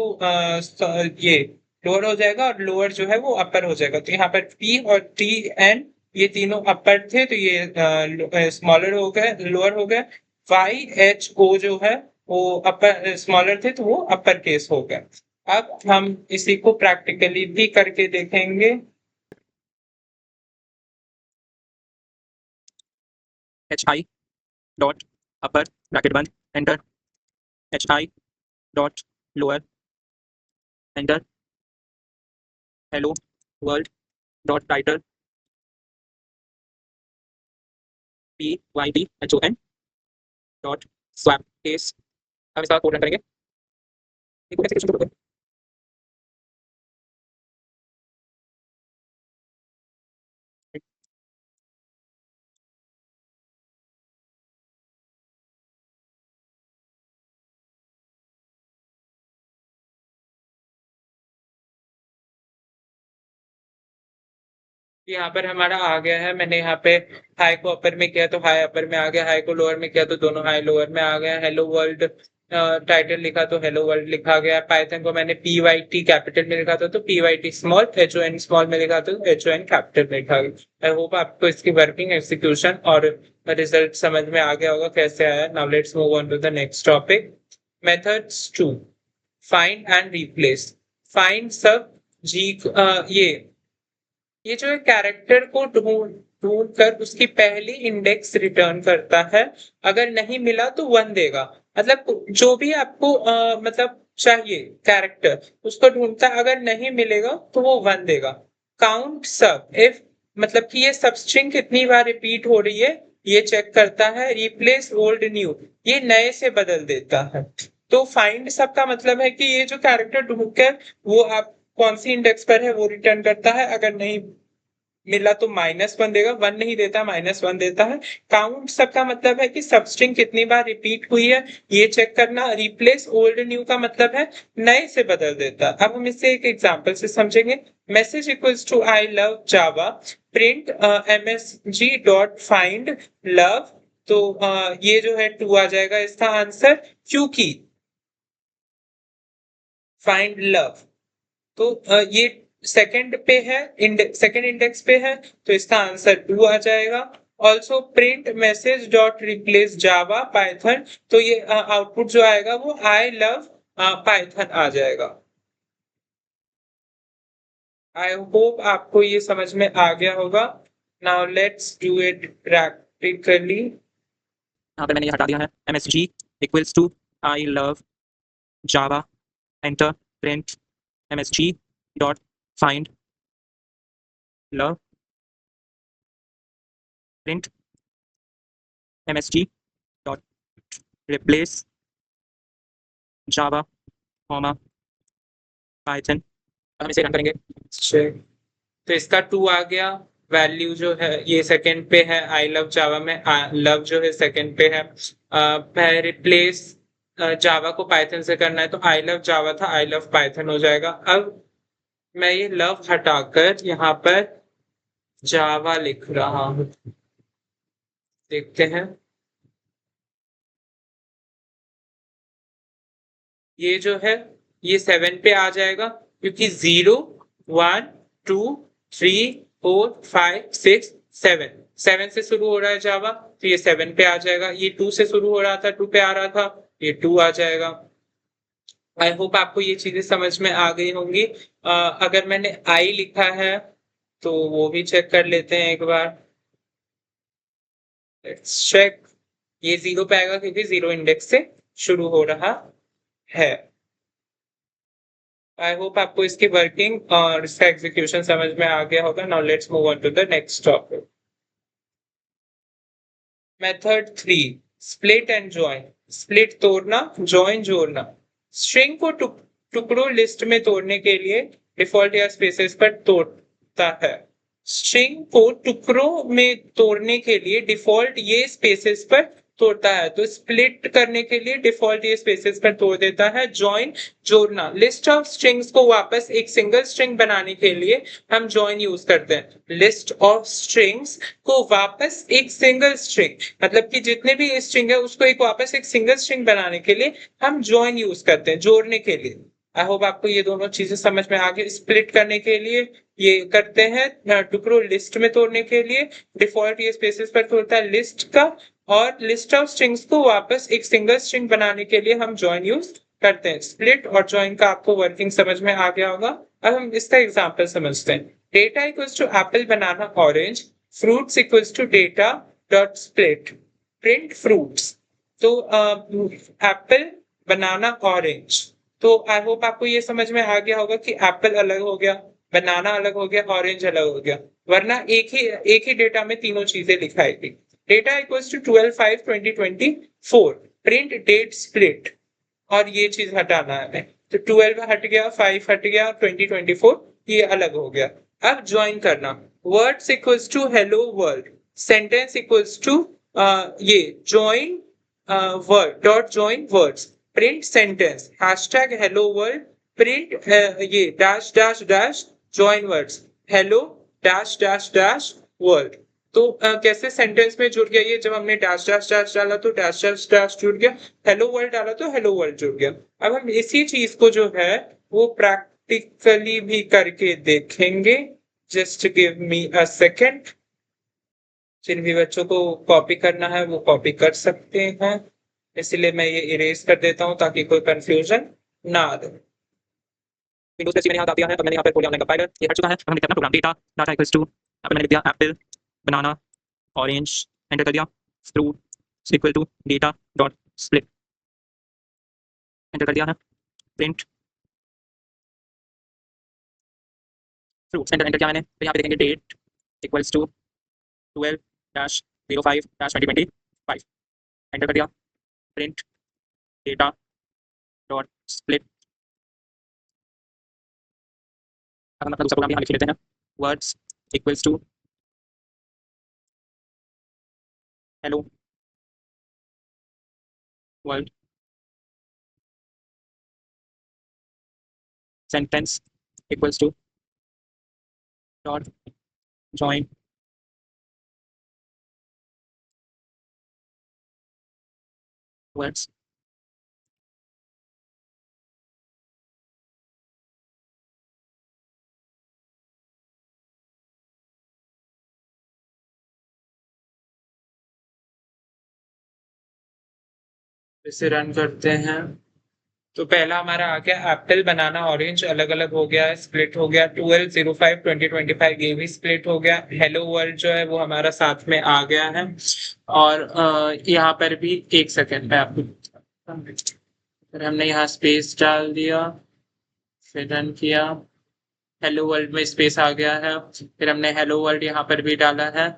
ये लोअर हो जाएगा और लोअर जो है वो अपर हो जाएगा। तो यहाँ पर पी और टी एन ये तीनों अपर थे तो ये स्मॉलर हो गए, लोअर हो गए। वाई एच ओ जो है वो अपर स्मॉलर थे तो वो अपर केस हो गए। अब हम इसी को प्रैक्टिकली भी करके देखेंगे। H I dot upper bracket बंद enter, H I dot lower enter, hello world dot title P Y T H O N dot swap case. हम इसका कोड रन करेंगे। यहाँ पर हमारा आ गया है। मैंने यहाँ पे हाई को अपर में किया तो हाई अपर में आ गया, हाई को लोअर में किया तो दोनों हाई लोअर में आ गया। हेलो वर्ल्ड टाइटल लिखा तो हेलो वर्ल्ड लिखा गया। पाइथन को मैंने पी वाई टी कैपिटल में लिखा था तो P Y T small, H O N small में लिखा तो एच ओ एन कैपिटल में लिखा गया। आई होप आपको इसकी वर्किंग एग्जीक्यूशन और रिजल्ट समझ में आ गया होगा कैसे आया। Now let's move on to the next topic, methods 2, find and replace. Find सब जी ये जो है कैरेक्टर को ढूंढ ढूंढ कर उसकी पहली इंडेक्स रिटर्न करता है। अगर नहीं मिला तो 1 देगा। मतलब जो भी आपको मतलब चाहिए कैरेक्टर उसको ढूंढता है, अगर नहीं मिलेगा तो वो 1 देगा। काउंट सब इफ मतलब कि ये सब स्ट्रिंग कितनी बार रिपीट हो रही है ये चेक करता है। रिप्लेस ओल्ड न्यू ये नए से बदल देता है। तो फाइंड सब का मतलब है कि ये जो कैरेक्टर ढूंढ कर वो आप कौन सी इंडेक्स पर है वो रिटर्न करता है। अगर नहीं मिला तो -1 देगा, 1 नहीं देता -1 देता है। काउंट सब का मतलब है कि सब स्ट्रिंग कितनी बार रिपीट हुई है ये चेक करना। रिप्लेस ओल्ड न्यू का मतलब है नए से बदल देता। अब हम इसे एक एग्जांपल से समझेंगे। Message equals to I love Java, print msg dot find love. तो ये जो है 2 आ जाएगा इसका आंसर, क्योंकि फाइंड लव तो ये सेकंड पे है, सेकंड इंडेक्स पे है तो इसका आंसर 2 आ जाएगा। Also print message dot replace Java Python, तो ये आउटपुट जो आएगा वो आई लव पाइथन आ जाएगा। आई होप आपको ये समझ में आ गया होगा। Now let's do it practically. यहाँ पर मैंने ये हटा दिया है, msg equals to I love Java enter, print msg dot find love, print msg dot replace Java comma Python. हम इसे रन करेंगे। तो इसका 2 आ गया। वैल्यू जो है ये सेकंड पे है, आई लव जावा में लव जो है सेकंड पे है। रिप्लेस जावा को पाइथन से करना है तो आई लव जावा था आई लव पाइथन हो जाएगा। अब मैं ये लव हटाकर यहाँ पर जावा लिख रहा हूँ, देखते हैं। ये जो है ये 7 पे आ जाएगा क्योंकि 0 1 2 3 4 5 6 7 7 से शुरू हो रहा है जावा, तो ये 7 पे आ जाएगा। ये 2 से शुरू हो रहा था, 2 पे आ रहा था, ये 2 आ जाएगा। आई होप आपको ये चीजें समझ में आ गई होंगी। अगर मैंने आई लिखा है तो वो भी चेक कर लेते हैं एक बार। Let's check. ये 0 पे आएगा क्योंकि 0 इंडेक्स से शुरू हो रहा है। आई होप आपको इसकी वर्किंग और इसका एग्जीक्यूशन समझ में आ गया होगा। Now let's move on to the next topic. Method 3, split and join. Split तोड़ना, जॉइन जोड़ना। स्ट्रिंग को टुकड़ों लिस्ट में तोड़ने के लिए डिफॉल्ट या स्पेसेस पर तोड़ता है। स्ट्रिंग को टुकड़ों में तोड़ने के लिए डिफॉल्ट ये स्पेसेस पर तोड़ता है। तो स्प्लिट करने के लिए डिफॉल्ट ये स्पेसेस पर तोड़ देता है। जॉइन जोड़ना, लिस्ट ऑफ स्ट्रिंग्स को वापस एक सिंगल स्ट्रिंग बनाने के लिए हम जॉइन यूज करते हैं। लिस्ट ऑफ स्ट्रिंग्स को वापस एक सिंगल स्ट्रिंग, मतलब कि जितने भी स्ट्रिंग है उसको एक वापस एक सिंगल स्ट्रिंग बनाने के लिए हम जॉइन यूज करते हैं, जोड़ने के लिए। आई होप आपको ये दोनों चीजें समझ में आ गई। स्प्लिट करने के लिए ये करते हैं, टुकड़ों लिस्ट में तोड़ने के लिए डिफॉल्ट ये स्पेसेस पर तोड़ता है लिस्ट का, और लिस्ट ऑफ स्ट्रिंग्स को वापस एक सिंगल स्ट्रिंग बनाने के लिए हम जॉइन यूज करते हैं। स्प्लिट और जॉइन का आपको वर्किंग समझ में आ गया होगा। अब हम इसका एग्जांपल समझते हैं। Data equals to apple banana orange, fruits equals to data dot split, print fruits। तो एप्पल, बनाना, ऑरेंज। तो आई होप आपको ये समझ में आ गया होगा कि एप्पल अलग हो गया, बनाना अलग हो गया, ऑरेंज अलग हो गया, वरना एक ही डेटा में तीनों चीजें लिखाएगी। Data equals to 12/5/2024, print date split, और ये चीज हटाना है हमें। तो 12 हट गया, 5 हट गया, 2024 ये अलग हो गया। अब ज्वाइन करना, words equals to hello world, sentence equals to ये join word dot join words, print sentence, hashtag hello world, print ये dash dash dash join words, hello dash dash dash world. तो कैसे सेंटेंस में जुड़ गया ये, जब हमने डैश डैश डैश डाला तो डैश डैश डैश जुड़ गया, हेलो वर्ल्ड डाला तो हेलो वर्ल्ड जुड़ गया। अब हम इसी चीज को जो है वो प्रैक्टिकली भी करके देखेंगे। Just give me a second. जिन भी बच्चों को कॉपी करना है वो कॉपी कर सकते हैं, इसलिए मैं ये इरेज कर देता हूं ताकि कोई कंफ्यूजन ना आ रहे। विंडोज पे मैंने यहाँ दिया है, तो मैंने यहाँ पे खोला ऑनलाइन कंपाइलर, ये हट चुका है। हमने लिखा अपना program, data data equals to, अब मैंने लिख दिया एप्पल बनाना ऑरेंज, एंटर कर दिया। Fruit equal to data dot split, enter कर दिया है। प्रिंट फ्रूट्स, एंटर किया मैंने। तो यहाँ पे देखेंगे डेट इक्वल्स टू 12-05-2025, एंटर कर दिया। Print data dot split. अब हम अपना दूसरा प्रोग्राम यहाँ लिख लेते हैं, words equals to hello world, sentence equals to dot join words. इसे रन करते हैं। तो पहला हमारा आ गया एप्पल बनाना ऑरेंज, अलग अलग हो गया है, स्प्लिट हो गया। 12/05/2025 ये भी स्प्लिट हो गया। हेलो वर्ल्ड जो है वो हमारा साथ में आ गया है। और यहाँ पर भी एक सेकेंड में आपको, फिर हमने यहाँ स्पेस डाल दिया, फिर रन किया, हेलो वर्ल्ड में स्पेस आ गया है। फिर हमने हेलो वर्ल्ड यहाँ पर भी डाला है,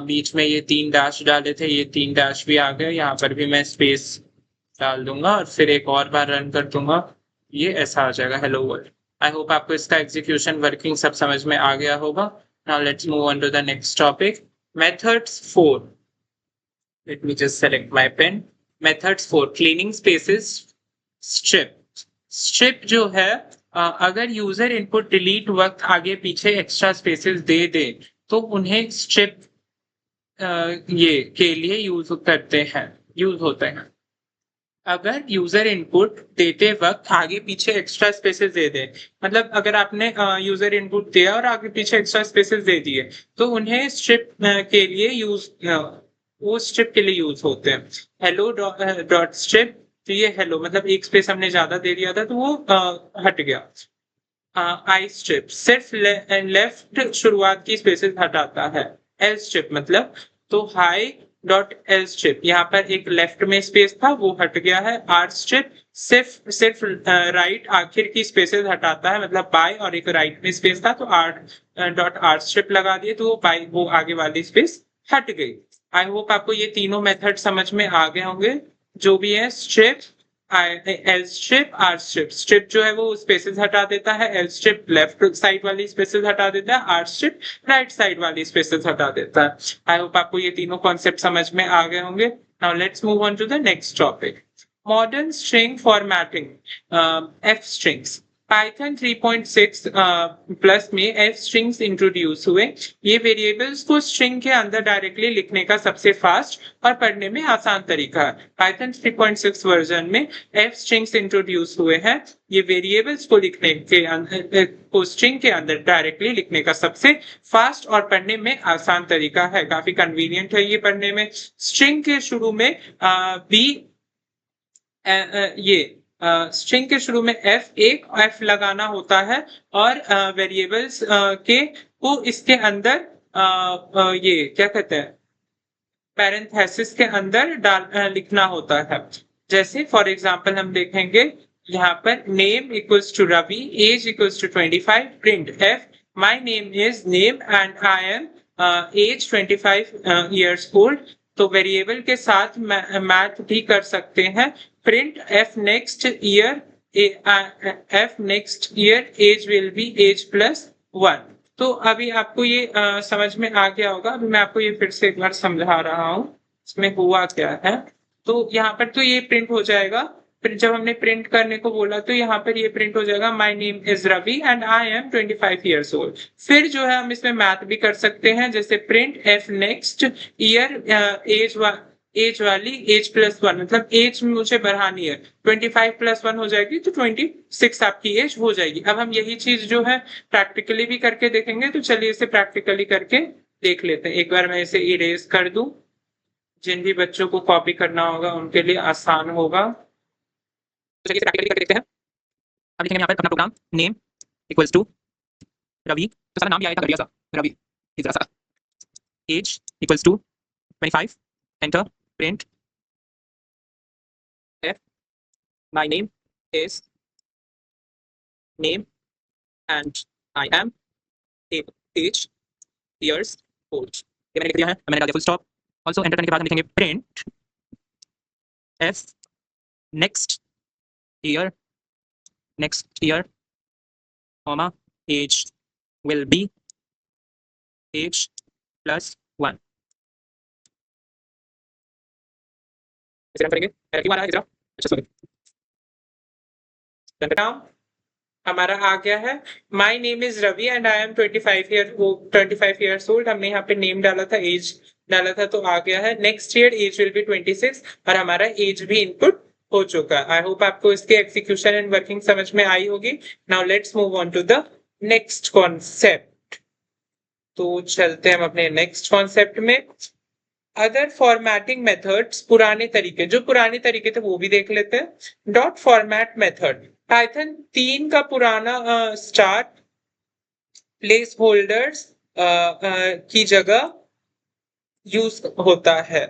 बीच में ये 3 डैश डाले थे, ये 3 डैश भी आ गए। यहाँ पर भी मैं स्पेस डाल दूंगा और फिर एक और बार रन कर दूंगा, ये ऐसा आ जाएगा हेलो वर्ल्ड। आई होप आपको इसका एग्जीक्यूशन वर्किंग सब समझ में आ गया होगा। Now let's move on to the next topic, methods 4। Let me just select my pen. Methods 4, cleaning spaces, strip. Strip जो है, अगर यूजर इनपुट डिलीट वक्त आगे पीछे एक्स्ट्रा स्पेसेस दे दे तो उन्हें स्ट्रिप ये के लिए यूज होते हैं। अगर यूजर इनपुट देते वक्त आगे पीछे एक्स्ट्रा स्पेसेस दे दे, मतलब अगर आपने यूजर इनपुट दिया और आगे पीछे एक्स्ट्रा स्पेसेस दे दिए, तो उन्हें स्ट्रिप के लिए वो स्ट्रिप के लिए यूज होते हैं। हेलो डॉट स्ट्रिप, तो ये हेलो मतलब एक स्पेस हमने ज्यादा दे दिया था तो वो हट गया। आई स्ट्रिप सिर्फ लेफ्ट शुरुआत की स्पेसेस हटाता है। एल स्ट्रिप मतलब, तो हाई डॉट एल स्ट्रिप, यहाँ पर एक लेफ्ट में स्पेस था वो हट गया है। आर स्ट्रिप सिर्फ सिर्फ राइट आखिर की स्पेसेस हटाता है, मतलब बाय और एक राइट में स्पेस था तो आर डॉट आर स्ट्रिप लगा दिए तो वो बाय वो आगे वाली स्पेस हट गई। आई होप आपको ये तीनों मेथड समझ में आ गए होंगे जो भी है। Strip, L strip, R strip. Strip जो है वो स्पेसेस हटा देता है, एल स्ट्रिप लेफ्ट साइड वाली स्पेसेस हटा देता है, आर स्ट्रिप राइट साइड वाली स्पेसेस हटा देता है। आई होप आपको ये तीनों कॉन्सेप्ट समझ में आ गए होंगे। Now let's move on to the next topic, modern string formatting, F strings. Python 3.6 plus में एफ स्ट्रिंग्स इंट्रोड्यूस हुए। ये वेरिएबल्स को स्ट्रिंग के अंदर डायरेक्टली लिखने का सबसे फास्ट और पढ़ने में आसान तरीका है। पाइथन 3.6 वर्जन में एफ स्ट्रिंग्स इंट्रोड्यूस हुए हैं। ये वेरिएबल्स को लिखने के अंदर को स्ट्रिंग के अंदर डायरेक्टली लिखने का सबसे फास्ट और पढ़ने में आसान तरीका है। काफी कन्वीनियंट है ये पढ़ने में। स्ट्रिंग के शुरू में बी ये स्ट्रिंग के शुरू में एक एफ लगाना होता है और वेरिएबल्स के को इसके अंदर ये क्या कहते हैं, पैरेंथेसिस के अंदर लिखना होता है। जैसे फॉर एग्जांपल हम देखेंगे यहाँ पर name equals to Ravi, age equals to 25, print F my name is name and I am age 25 years old। तो वेरिएबल के साथ मैथ भी कर सकते हैं। Print F next year, F next year age will be age plus 1। तो अभी आपको ये समझ में आ गया होगा। अभी मैं आपको ये फिर से एक बार समझा रहा हूँ इसमें हुआ क्या है। तो यहाँ पर तो ये प्रिंट हो जाएगा, फिर जब हमने प्रिंट करने को बोला तो यहाँ पर ये प्रिंट हो जाएगा my name is Ravi and I am 25 years old। फिर जो है हम इसमें मैथ भी कर सकते हैं, जैसे print F next year age वाली एज प्लस 1, मतलब एज मुझे बढ़ानी है, 25 प्लस 1 हो जाएगी तो 26 आपकी एज हो जाएगी। अब हम यही चीज जो है प्रैक्टिकली भी करके देखेंगे, तो चलिए इसे प्रैक्टिकली करके देख लेते हैं। एक बार मैं इसे इरेज कर दूं, जिन भी बच्चों को कॉपी करना होगा उनके लिए आसान होगा। तो चलिए प्रैक्टिकली करके देखते हैं। अब लिखेंगे यहाँ पर अपना program, name equals to Ravi, तो सारा नाम भी आया था बढ़िया सा रवि, इधर सा। Age equals to 25, enter, print F my name is name and I am age years old। ये मैंने लिख दिया है, मैंने डाल दिया फुल स्टॉप। ऑल्सो एंटर करने के बाद हम लिखेंगे print F next year comma age will be age plus 1। इसे रन करेंगे, क्यों आ रहा है इधर? अच्छा सॉरी, नाउ हमारा आ गया है my name is Ravi and I am 25 years old। हमने यहाँ पे नेम डाला था, एज डाला था, तो आ गया है next year age will be 26 और हमारा एज भी इनपुट हो चुका है। आई होप आपको इसके एग्जीक्यूशन एंड वर्किंग समझ में आई होगी। Now let's move on to the next concept. तो चलते हैं हम अपने नेक्स्ट कॉन्सेप्ट में। अदर फॉर्मेटिंग मेथड्स, पुराने तरीके, जो पुराने तरीके थे वो भी देख लेते हैं। डॉट फॉर्मेट मेथड, पाइथन 3 का पुराना स्टार्ट प्लेस होल्डर्स की जगह यूज होता है।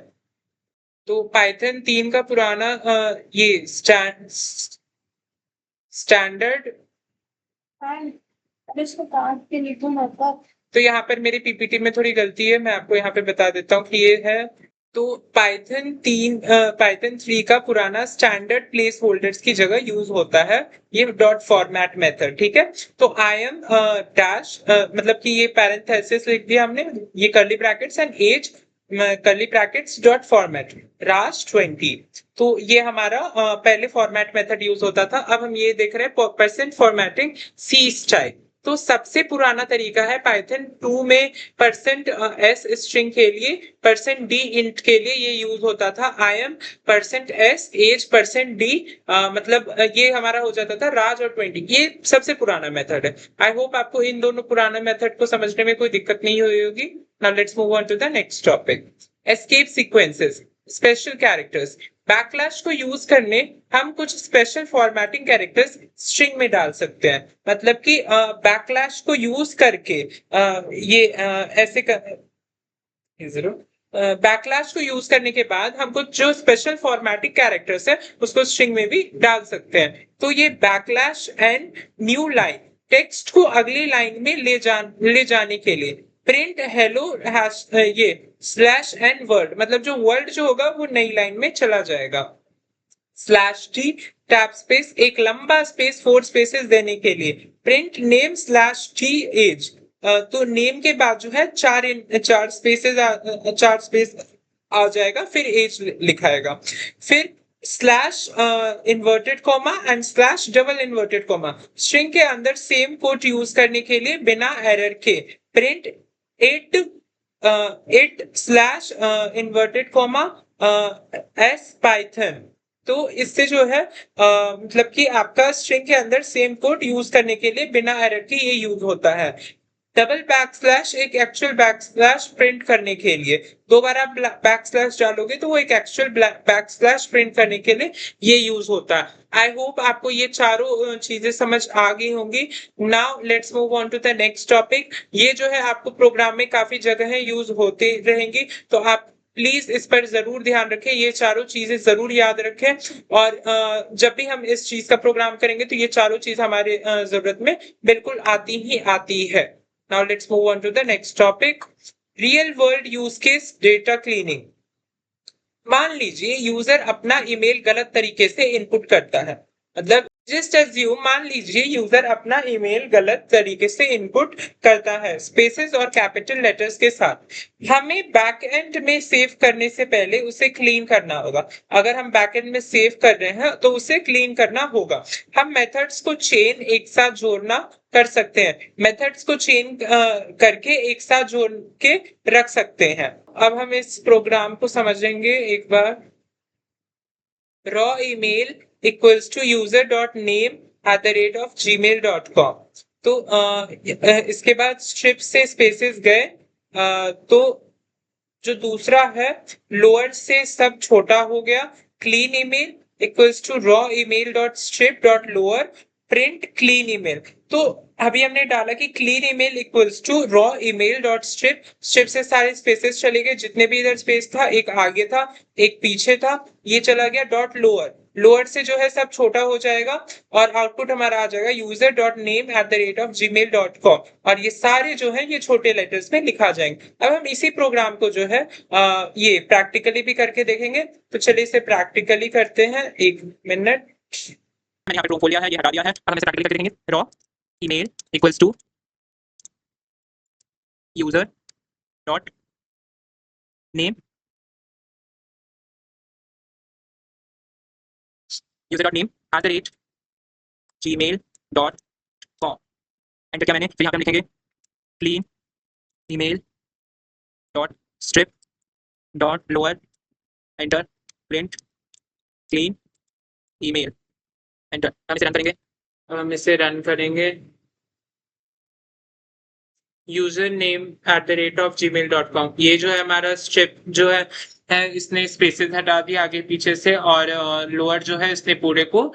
तो पाइथन 3 का पुराना ये स्टैंडर्ड, तो यहाँ पर मेरी पीपीटी में थोड़ी गलती है, मैं आपको यहाँ पे बता देता हूँ कि ये है। तो पाइथन 3 का पुराना स्टैंडर्ड प्लेस होल्डर्स की जगह यूज होता है ये डॉट फॉर्मेट मेथड, ठीक है। तो आई एम डैश मतलब कि ये पैरेंथेसिस लिख दिया हमने, ये curly brackets and as curly brackets dot format राश 20। तो ये हमारा पहले फॉर्मेट मेथड यूज होता था। अब हम ये देख रहे हैं परसेंट फॉर्मेटिंग सी स्टाइल। तो सबसे पुराना तरीका है पाइथन 2 में %s स्ट्रिंग के लिए, %d इंट के लिए ये यूज होता था। I am %s age %d, मतलब ये हमारा हो जाता था राज और 20। ये सबसे पुराना मेथड है। आई होप आपको इन दोनों पुराने मेथड को समझने में कोई दिक्कत नहीं हुई होगी। Now let's move on to the next topic, escape sequences, special characters. Backslash को यूज करने हम कुछ स्पेशल फॉर्मेटिंग कैरेक्टर्स स्ट्रिंग में डाल सकते हैं। मतलब कि बैकलैश को यूज करके ये ऐसे बैकलैश को यूज करने के बाद हम कुछ जो स्पेशल फॉर्मेटिंग कैरेक्टर्स है उसको स्ट्रिंग में भी डाल सकते हैं। तो ये backlash and new line, text को अगली लाइन में ले जाने के लिए प्रिंट हेलो ये स्लैश एन वर्ड, मतलब जो वर्ड जो होगा वो नई लाइन में चला जाएगा। /t टैब स्पेस, एक लंबा स्पेस 4 स्पेसेस देने के लिए प्रिंट नेम /t एज, तो नेम के बाद जो है चार स्पेस आ जाएगा, फिर एज लिखाएगा। फिर slash inverted comma and slash double inverted comma, string के अंदर सेम कोड यूज करने के लिए बिना एरर के print 8 slash inverted comma s Python. तो इससे जो है मतलब कि आपका स्ट्रिंग के अंदर सेम कोड यूज करने के लिए बिना एरर के ये यूज होता है। डबल बैकस्लैश एक एक्चुअल बैकस्लैश प्रिंट करने के लिए, दो बार आप बैकस्लैश डालोगे तो वो एक एक्चुअल बैकस्लैश प्रिंट करने के लिए ये यूज होता है। आई होप आपको ये चारों चीजें समझ आ गई होंगी। Now let's move on to the next topic. ये जो है आपको प्रोग्राम में काफी जगह यूज होते रहेंगी, तो आप प्लीज इस पर जरूर ध्यान रखें, ये चारों चीजें जरूर याद रखें। और जब भी हम इस चीज का प्रोग्राम करेंगे तो ये चारों चीज हमारे जरूरत में बिल्कुल आती ही आती है। Now let's move on to the next topic, real world use case data cleaning। मान लीजिए यूजर अपना ईमेल गलत तरीके से इनपुट करता है, मतलब जस्ट एज्यूम, मान लीजिए यूजर अपना ईमेल गलत तरीके से इनपुट करता है स्पेसेस और कैपिटल लेटर्स के साथ। हमें बैकएंड में सेव करने से पहले उसे क्लीन करना होगा। अगर हम बैकएंड में सेव कर रहे हैं तो उसे क्लीन करना होगा। हम मेथड्स को चेन एक साथ जोड़ना कर सकते हैं, मेथड्स को चेन करके एक साथ जोड़ के रख सकते हैं। अब हम इस प्रोग्राम को समझेंगे एक बार। raw email equals to user.name@gmail.com। तो इसके बाद स्ट्रिप से स्पेसेस गए, तो जो दूसरा है लोअर से सब छोटा हो गया, clean email equals to raw email.strip.lower print clean email. तो अभी हमने डाला कि clean email equals to raw email.strip, strip से सारे स्पेसेस चले गए, जितने भी इधर स्पेस था, एक आगे था एक पीछे था, ये चला गया डॉट लोअर, लोअर से जो है सब छोटा हो जाएगा और आउटपुट हमारा आ जाएगा user.name@gmail.com, और ये सारे जो है ये छोटे लेटर्स में लिखा जाएंगे। अब हम इसी प्रोग्राम को जो है ये प्रैक्टिकली भी करके देखेंगे, तो चलिए इसे प्रैक्टिकली करते हैं। एक मिनट, मैंने यहाँ पे खोल लिया है, ये हटा दिया है। अब हम इसे प्रैक्टिकली करके देखेंगे। Raw email equals to user dot name, user.name@gmail.com, enter किया मैंने। फिर यहाँ पे हम लिखेंगे clean email dot strip dot lower, enter, print clean email, enter. हम इसे रन करेंगे। हम इसे रन करेंगे। username@gmail.com, ये जो है हमारा स्ट्रिप जो है इसने स्पेसेस हटा दिया आगे पीछे से, और लोअर जो है इसने पूरे को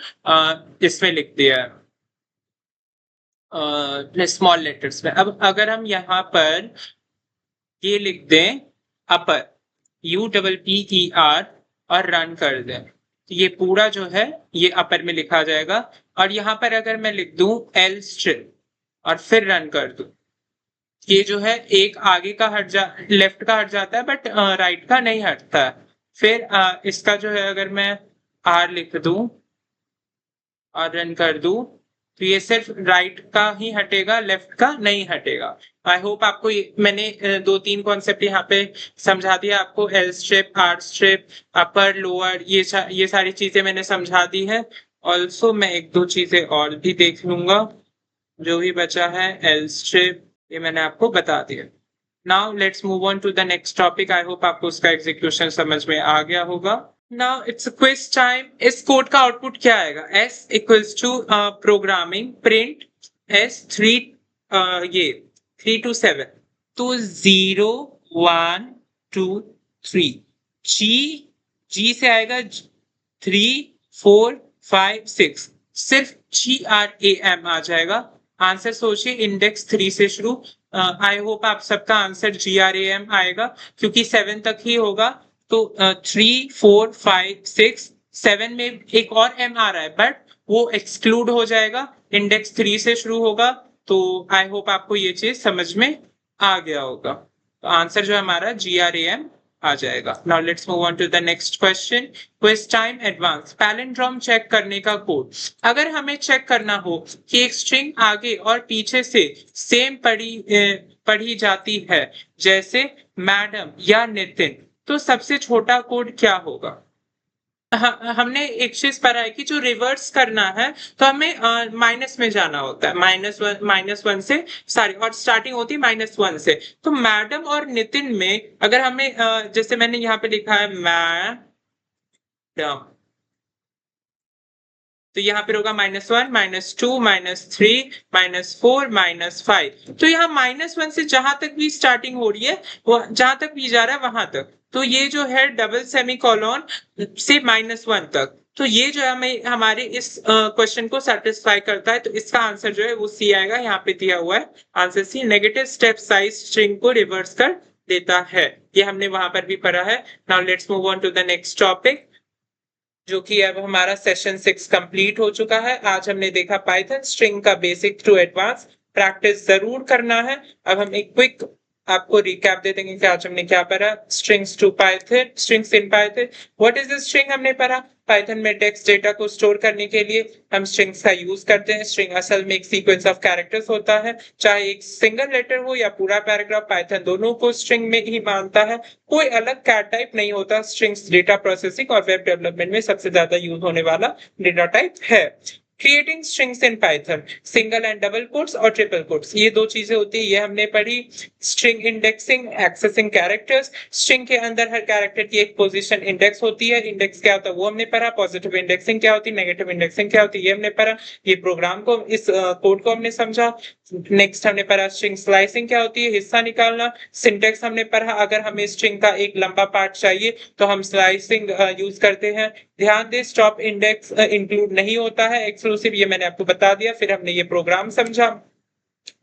इसमें लिख दिया है स्मॉल लेटर्स में। अब अगर हम यहाँ पर ये लिख दें अपर UPPER और रन कर दें, तो ये पूरा जो है ये अपर में लिखा जाएगा। और यहाँ पर अगर मैं लिख दूं L स्ट्रिप और फिर रन कर दूं, ये जो है एक आगे का लेफ्ट का हट जाता है, बट राइट का नहीं हटता है। फिर इसका जो है अगर मैं R लिख दूं और रन कर दूं, तो ये सिर्फ राइट का ही हटेगा, लेफ्ट का नहीं हटेगा। आई होप आपको मैंने 2-3 कॉन्सेप्ट यहाँ पे समझा दिया आपको। L strip, R strip, upper lower, ये सारी चीजें मैंने समझा दी है। ऑल्सो मैं 1-2 चीजें और भी देख लूंगा। जो भी बचा है एल्स स्ट्रिप, ये मैंने आपको बता दिया। Now let's move on to the next topic. I hope आपको उसका एग्जीक्यूशन समझ में आ गया होगा। Now it's quiz time. इस कोड का आउटपुट क्या आएगा? S equals to programming print S 3 ये 3 to 7, तो 0 1 2 3। जी से आएगा 3 4 5 6, सिर्फ GRAM आ जाएगा। आंसर सोचिए, इंडेक्स 3 से शुरू। आई होप आप सबका आंसर GRAM आएगा, क्योंकि 7 तक ही होगा। तो 3 4 5 6 7 में एक और M आ रहा है, बट वो एक्सक्लूड हो जाएगा, इंडेक्स 3 से शुरू होगा। तो आई होप आपको ये चीज समझ में आ गया होगा। तो आंसर जो है हमारा GRAM आ जाएगा। Now let's move on to the next question. Quiz time advance. Palindrome check करने का कोड। अगर हमें चेक करना हो कि एक स्ट्रिंग आगे और पीछे से सेम पढ़ी जाती है, जैसे मैडम या नितिन, तो सबसे छोटा कोड क्या होगा? हमने एक चीज पढ़ा है कि जो रिवर्स करना है तो हमें माइनस में जाना होता है, -1 से सॉरी, और स्टार्टिंग होती है -1 से। तो मैडम और नितिन में अगर हमें जैसे मैंने यहाँ पे लिखा है मैडम, तो यहाँ पे होगा -1 -2 -3 -4 -5। तो यहाँ -1 से जहां तक भी स्टार्टिंग हो रही है, वो जहां तक भी जा रहा है वहां तक, तो ये जो है डबल सेमीकोलन से -1 तक, तो ये जो है हमें हमारे इस क्वेश्चन को सेटिस्फाई करता है। तो इसका आंसर जो है वो सी आएगा। यहाँ पे दिया हुआ है answer C. Negative step size string को रिवर्स कर देता है, ये हमने वहां पर भी पढ़ा है। Now let's move on to the next topic, जो कि अब हमारा सेशन 6 कंप्लीट हो चुका है। आज हमने देखा पाइथन स्ट्रिंग का बेसिक टू एडवांस। प्रैक्टिस जरूर करना है। अब हम एक क्विक आपको रिकैप दे देंगे कि आज हमने क्या पढ़ा। Strings to Python, strings in Python. What is the string हमने पढ़ा। पाइथन में टेक्स्ट डेटा को स्टोर करने के लिए हम स्ट्रिंग्स का यूज करते हैं। स्ट्रिंग असल में एक सीक्वेंस ऑफ कैरेक्टर्स होता है, चाहे एक सिंगल लेटर हो या पूरा पैराग्राफ, पाइथन दोनों को स्ट्रिंग में ही मानता है। कोई अलग कैट टाइप नहीं होता। स्ट्रिंग्स डेटा प्रोसेसिंग और वेब डेवलपमेंट में सबसे ज्यादा यूज होने वाला डेटा टाइप है। Creating strings in Python, single and double quotes और ट्रिपल कोट्स, ये दो चीजें होती है, ये हमने पढ़ी। String indexing, accessing characters. String के अंदर हर कैरेक्टर की एक पोजीशन इंडेक्स होती है। इंडेक्स क्या होता है वो हमने पढ़ा। पॉजिटिव इंडेक्सिंग क्या होती है, नेगेटिव इंडेक्सिंग क्या होती है, ये हमने पढ़ा। ये प्रोग्राम को, इस कोड को हमने समझा। नेक्स्ट हमने पढ़ा स्ट्रिंग स्लाइसिंग क्या होती है, हिस्सा निकालना। सिंटेक्स हमने पढ़ा, अगर हमें स्ट्रिंग का एक लंबा पार्ट चाहिए तो हम स्लाइसिंग यूज करते हैं। ध्यान दें, स्टॉप इंडेक्स इंक्लूड नहीं होता है, एक्सक्लूसिव, ये मैंने आपको बता दिया। फिर हमने ये प्रोग्राम समझा।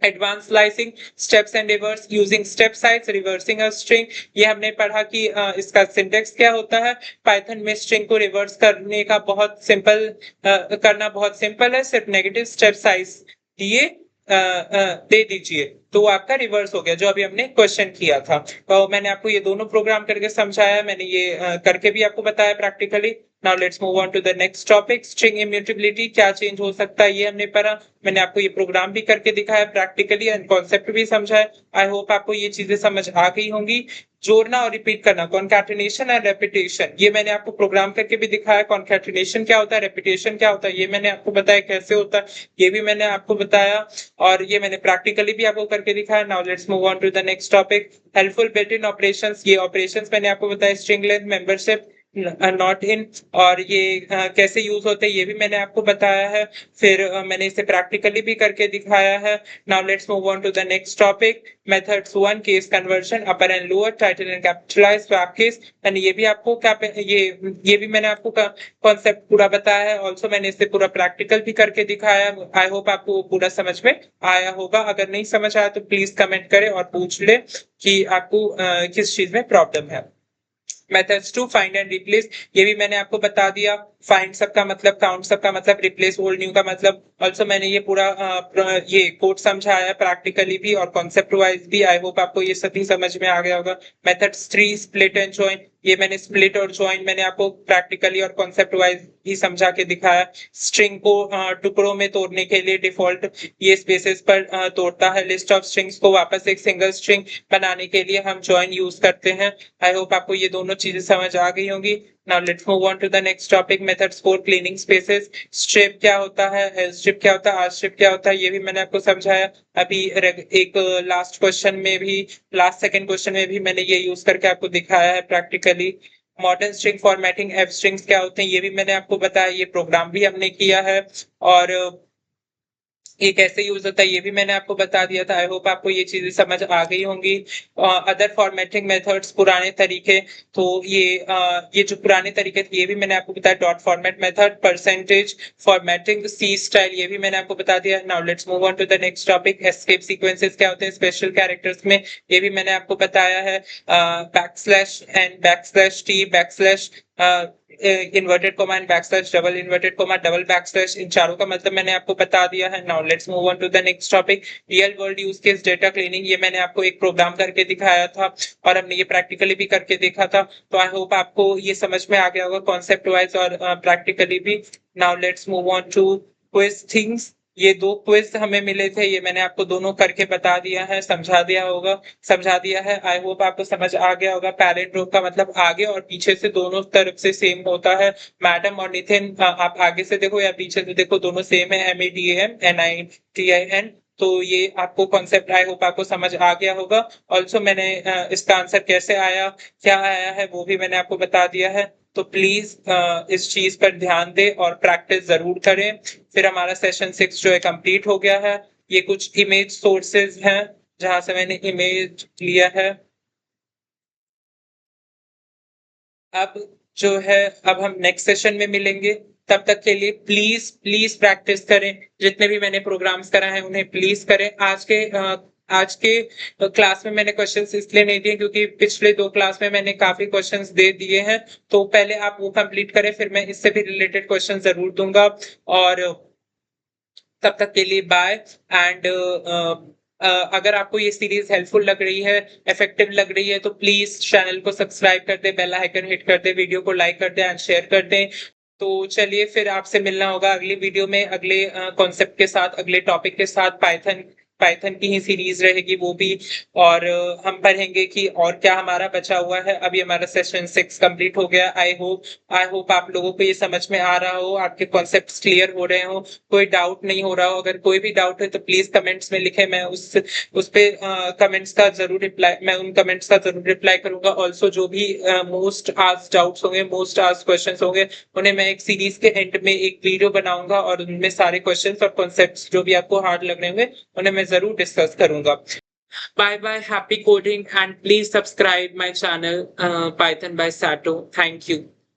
Advance slicing, steps and reverse using step size, reversing a string, ये हमने पढ़ा कि इसका सिंटेक्स क्या होता है। पाइथन में स्ट्रिंग को रिवर्स करने का करना बहुत सिंपल है, सिर्फ नेगेटिव स्टेप साइज दिए दे दीजिए तो आपका रिवर्स हो गया, जो अभी हमने क्वेश्चन किया था। तो मैंने आपको ये दोनों प्रोग्राम करके समझाया, मैंने ये करके भी आपको बताया practically. Now let's move on to the next topic. String immutability, क्या चेंज हो सकता है ये हमने पढ़ा। मैंने आपको ये प्रोग्राम भी करके दिखाया प्रैक्टिकली, एंड कॉन्सेप्ट भी समझाया। आई होप आपको ये चीजें समझ आ गई होंगी। जोड़ना और रिपीट करना, कॉन्कैटिनेशन एंड रेपिटेशन, ये मैंने आपको प्रोग्राम करके भी दिखाया। कॉन्कैटिनेशन क्या होता है, रेपिटेशन क्या होता है, ये मैंने आपको बताया कैसे होता है, ये भी मैंने आपको बताया, और ये मैंने प्रैक्टिकली भी आपको करके दिखाया। Now let's move on to the next topic. Helpful built in operations, ये ऑपरेशंस मैंने आपको बताया। String length, membership, not in, और ये कैसे यूज होते हैं ये भी मैंने आपको बताया है। फिर मैंने इसे प्रैक्टिकली भी करके दिखाया है। Now let's move on to the next topic. Methods 1, case conversion, upper and lower, title and capitalize, swap case, मैंने ये भी आपको ये भी मैंने आपको कॉन्सेप्ट पूरा बताया है। ऑल्सो मैंने इसे पूरा प्रैक्टिकल भी करके दिखाया। आई होप आपको पूरा समझ में आया होगा। अगर नहीं समझ आया तो प्लीज कमेंट करें और पूछ ले कि आपको किस चीज में प्रॉब्लम है। Methods two, find and replace, ये भी मैंने आपको बता दिया। फाइंड सबका मतलब, काउंट सबका मतलब, रिप्लेस ओल्ड न्यू का मतलब। ऑल्सो मैंने ये पूरा ये कोड समझाया प्रैक्टिकली भी और कॉन्सेप्ट वाइज भी। आई होप आपको ये सभी समझ में आ गया होगा। मेथड्स 3, स्प्लिट एंड ज्वाइन, ये मैंने स्प्लिट और ज्वाइन मैंने आपको प्रैक्टिकली और कॉन्सेप्ट वाइज ही समझा के दिखाया। स्ट्रिंग को टुकड़ों में तोड़ने के लिए डिफॉल्ट ये स्पेसेस पर तोड़ता है। लिस्ट ऑफ स्ट्रिंग्स को वापस एक सिंगल स्ट्रिंग बनाने के लिए हम ज्वाइन यूज करते हैं। आई होप आपको ये दोनों चीजें समझ आ गई होंगी। Now let's move on to the next topic, methods for cleaning spaces. Strip क्या होता है, L strip क्या होता है, R strip क्या होता है, ये भी मैंने आपको समझाया। अभी एक लास्ट क्वेश्चन में भी, लास्ट सेकंड क्वेश्चन में भी मैंने ये यूज करके आपको दिखाया है practically. Modern string formatting, F strings क्या होते हैं, ये भी मैंने आपको बताया, ये प्रोग्राम भी हमने किया है। और ये कैसे यूज होता है ये भी मैंने आपको बता दिया था। आई होप आपको ये चीजें समझ आ गई होंगी। अदर फॉर्मेटिंग मेथड्स, पुराने तरीके, तो ये जो पुराने तरीके थे ये भी मैंने आपको बताया। Dot format method, percentage formatting, C style, ये भी मैंने आपको बता दिया। Now let's move on to the next topic, escape sequences क्या होते हैं स्पेशल कैरेक्टर्स में, ये भी मैंने आपको बताया है। Backslash and backslash T, backslash inverted comma and backslash double inverted comma, double backslash, इन चारों का मतलब मैंने आपको बता दिया है। Now let's move on to the next topic, real world use case data cleaning, ये मैंने आपको एक प्रोग्राम करके दिखाया था और हमने ये प्रैक्टिकली भी करके देखा था। तो आई होप आपको ये समझ में आ गया होगा कॉन्सेप्ट वाइज और प्रैक्टिकली भी। Now let's move on to quiz things, ये 2 क्विज हमें मिले थे, ये मैंने आपको दोनों करके बता दिया है, समझा दिया है। आई होप आपको समझ आ गया होगा। पैलिंड्रोम का मतलब आगे और पीछे से दोनों तरफ से सेम होता है। मैडम और नितिन, आप आगे से देखो या पीछे से देखो, दोनों सेम है, MADAM NITIN। तो ये आपको कॉन्सेप्ट आई होप आपको समझ आ गया होगा। ऑल्सो मैंने इसका आंसर कैसे आया, क्या आया है, वो भी मैंने आपको बता दिया है। तो प्लीज इस चीज पर ध्यान दें और प्रैक्टिस जरूर करें। फिर हमारा सेशन 6 जो है कंप्लीट हो गया है। ये कुछ इमेज सोर्सेज हैं जहां से मैंने इमेज लिया है। अब जो है, अब हम नेक्स्ट सेशन में मिलेंगे, तब तक के लिए प्लीज प्लीज प्रैक्टिस करें। जितने भी मैंने प्रोग्राम्स कराए हैं उन्हें प्लीज करें। आज के क्लास में मैंने क्वेश्चंस इसलिए नहीं दिए क्योंकि पिछले 2 क्लास में मैंने काफी क्वेश्चंस दे दिए हैं, तो पहले आप वो कंप्लीट करें, फिर मैं इससे भी रिलेटेड क्वेश्चन जरूर दूंगा। और तब तक के लिए बाय। एंड अगर आपको ये सीरीज हेल्पफुल लग रही है, इफेक्टिव लग रही है, तो प्लीज चैनल को सब्सक्राइब कर दे, बेल आइकन हिट कर दे, वीडियो को लाइक कर दे एंड शेयर कर दे। तो चलिए फिर आपसे मिलना होगा अगली वीडियो में, अगले कॉन्सेप्ट के साथ, अगले टॉपिक के साथ। पाइथन की ही सीरीज रहेगी वो भी। और हम पढ़ेंगे कि और क्या हमारा बचा हुआ है। अभी हमारा सेशन 6 कंप्लीट हो गया। आई होप आप लोगों को ये समझ में आ रहा हो, आपके कॉन्सेप्ट्स क्लियर हो रहे हो, कोई डाउट नहीं हो रहा हो। अगर कोई भी डाउट है तो प्लीज कमेंट्स में लिखे, मैं उस पे कमेंट्स का जरूर रिप्लाई, मैं उन कमेंट्स का जरूर रिप्लाई करूंगा। ऑल्सो जो भी मोस्ट आस्क्ड डाउट्स होंगे, मोस्ट आस्क्ड क्वेश्चंस होंगे, उन्हें मैं एक सीरीज के एंड में एक वीडियो बनाऊंगा और उनमें सारे क्वेश्चंस और कॉन्सेप्ट्स जो भी आपको हार्ड लग रहे होंगे उन्हें मैं जरूर डिस्कस करूंगा। Bye bye, happy coding, and please subscribe my channel Python by Sato. Thank you.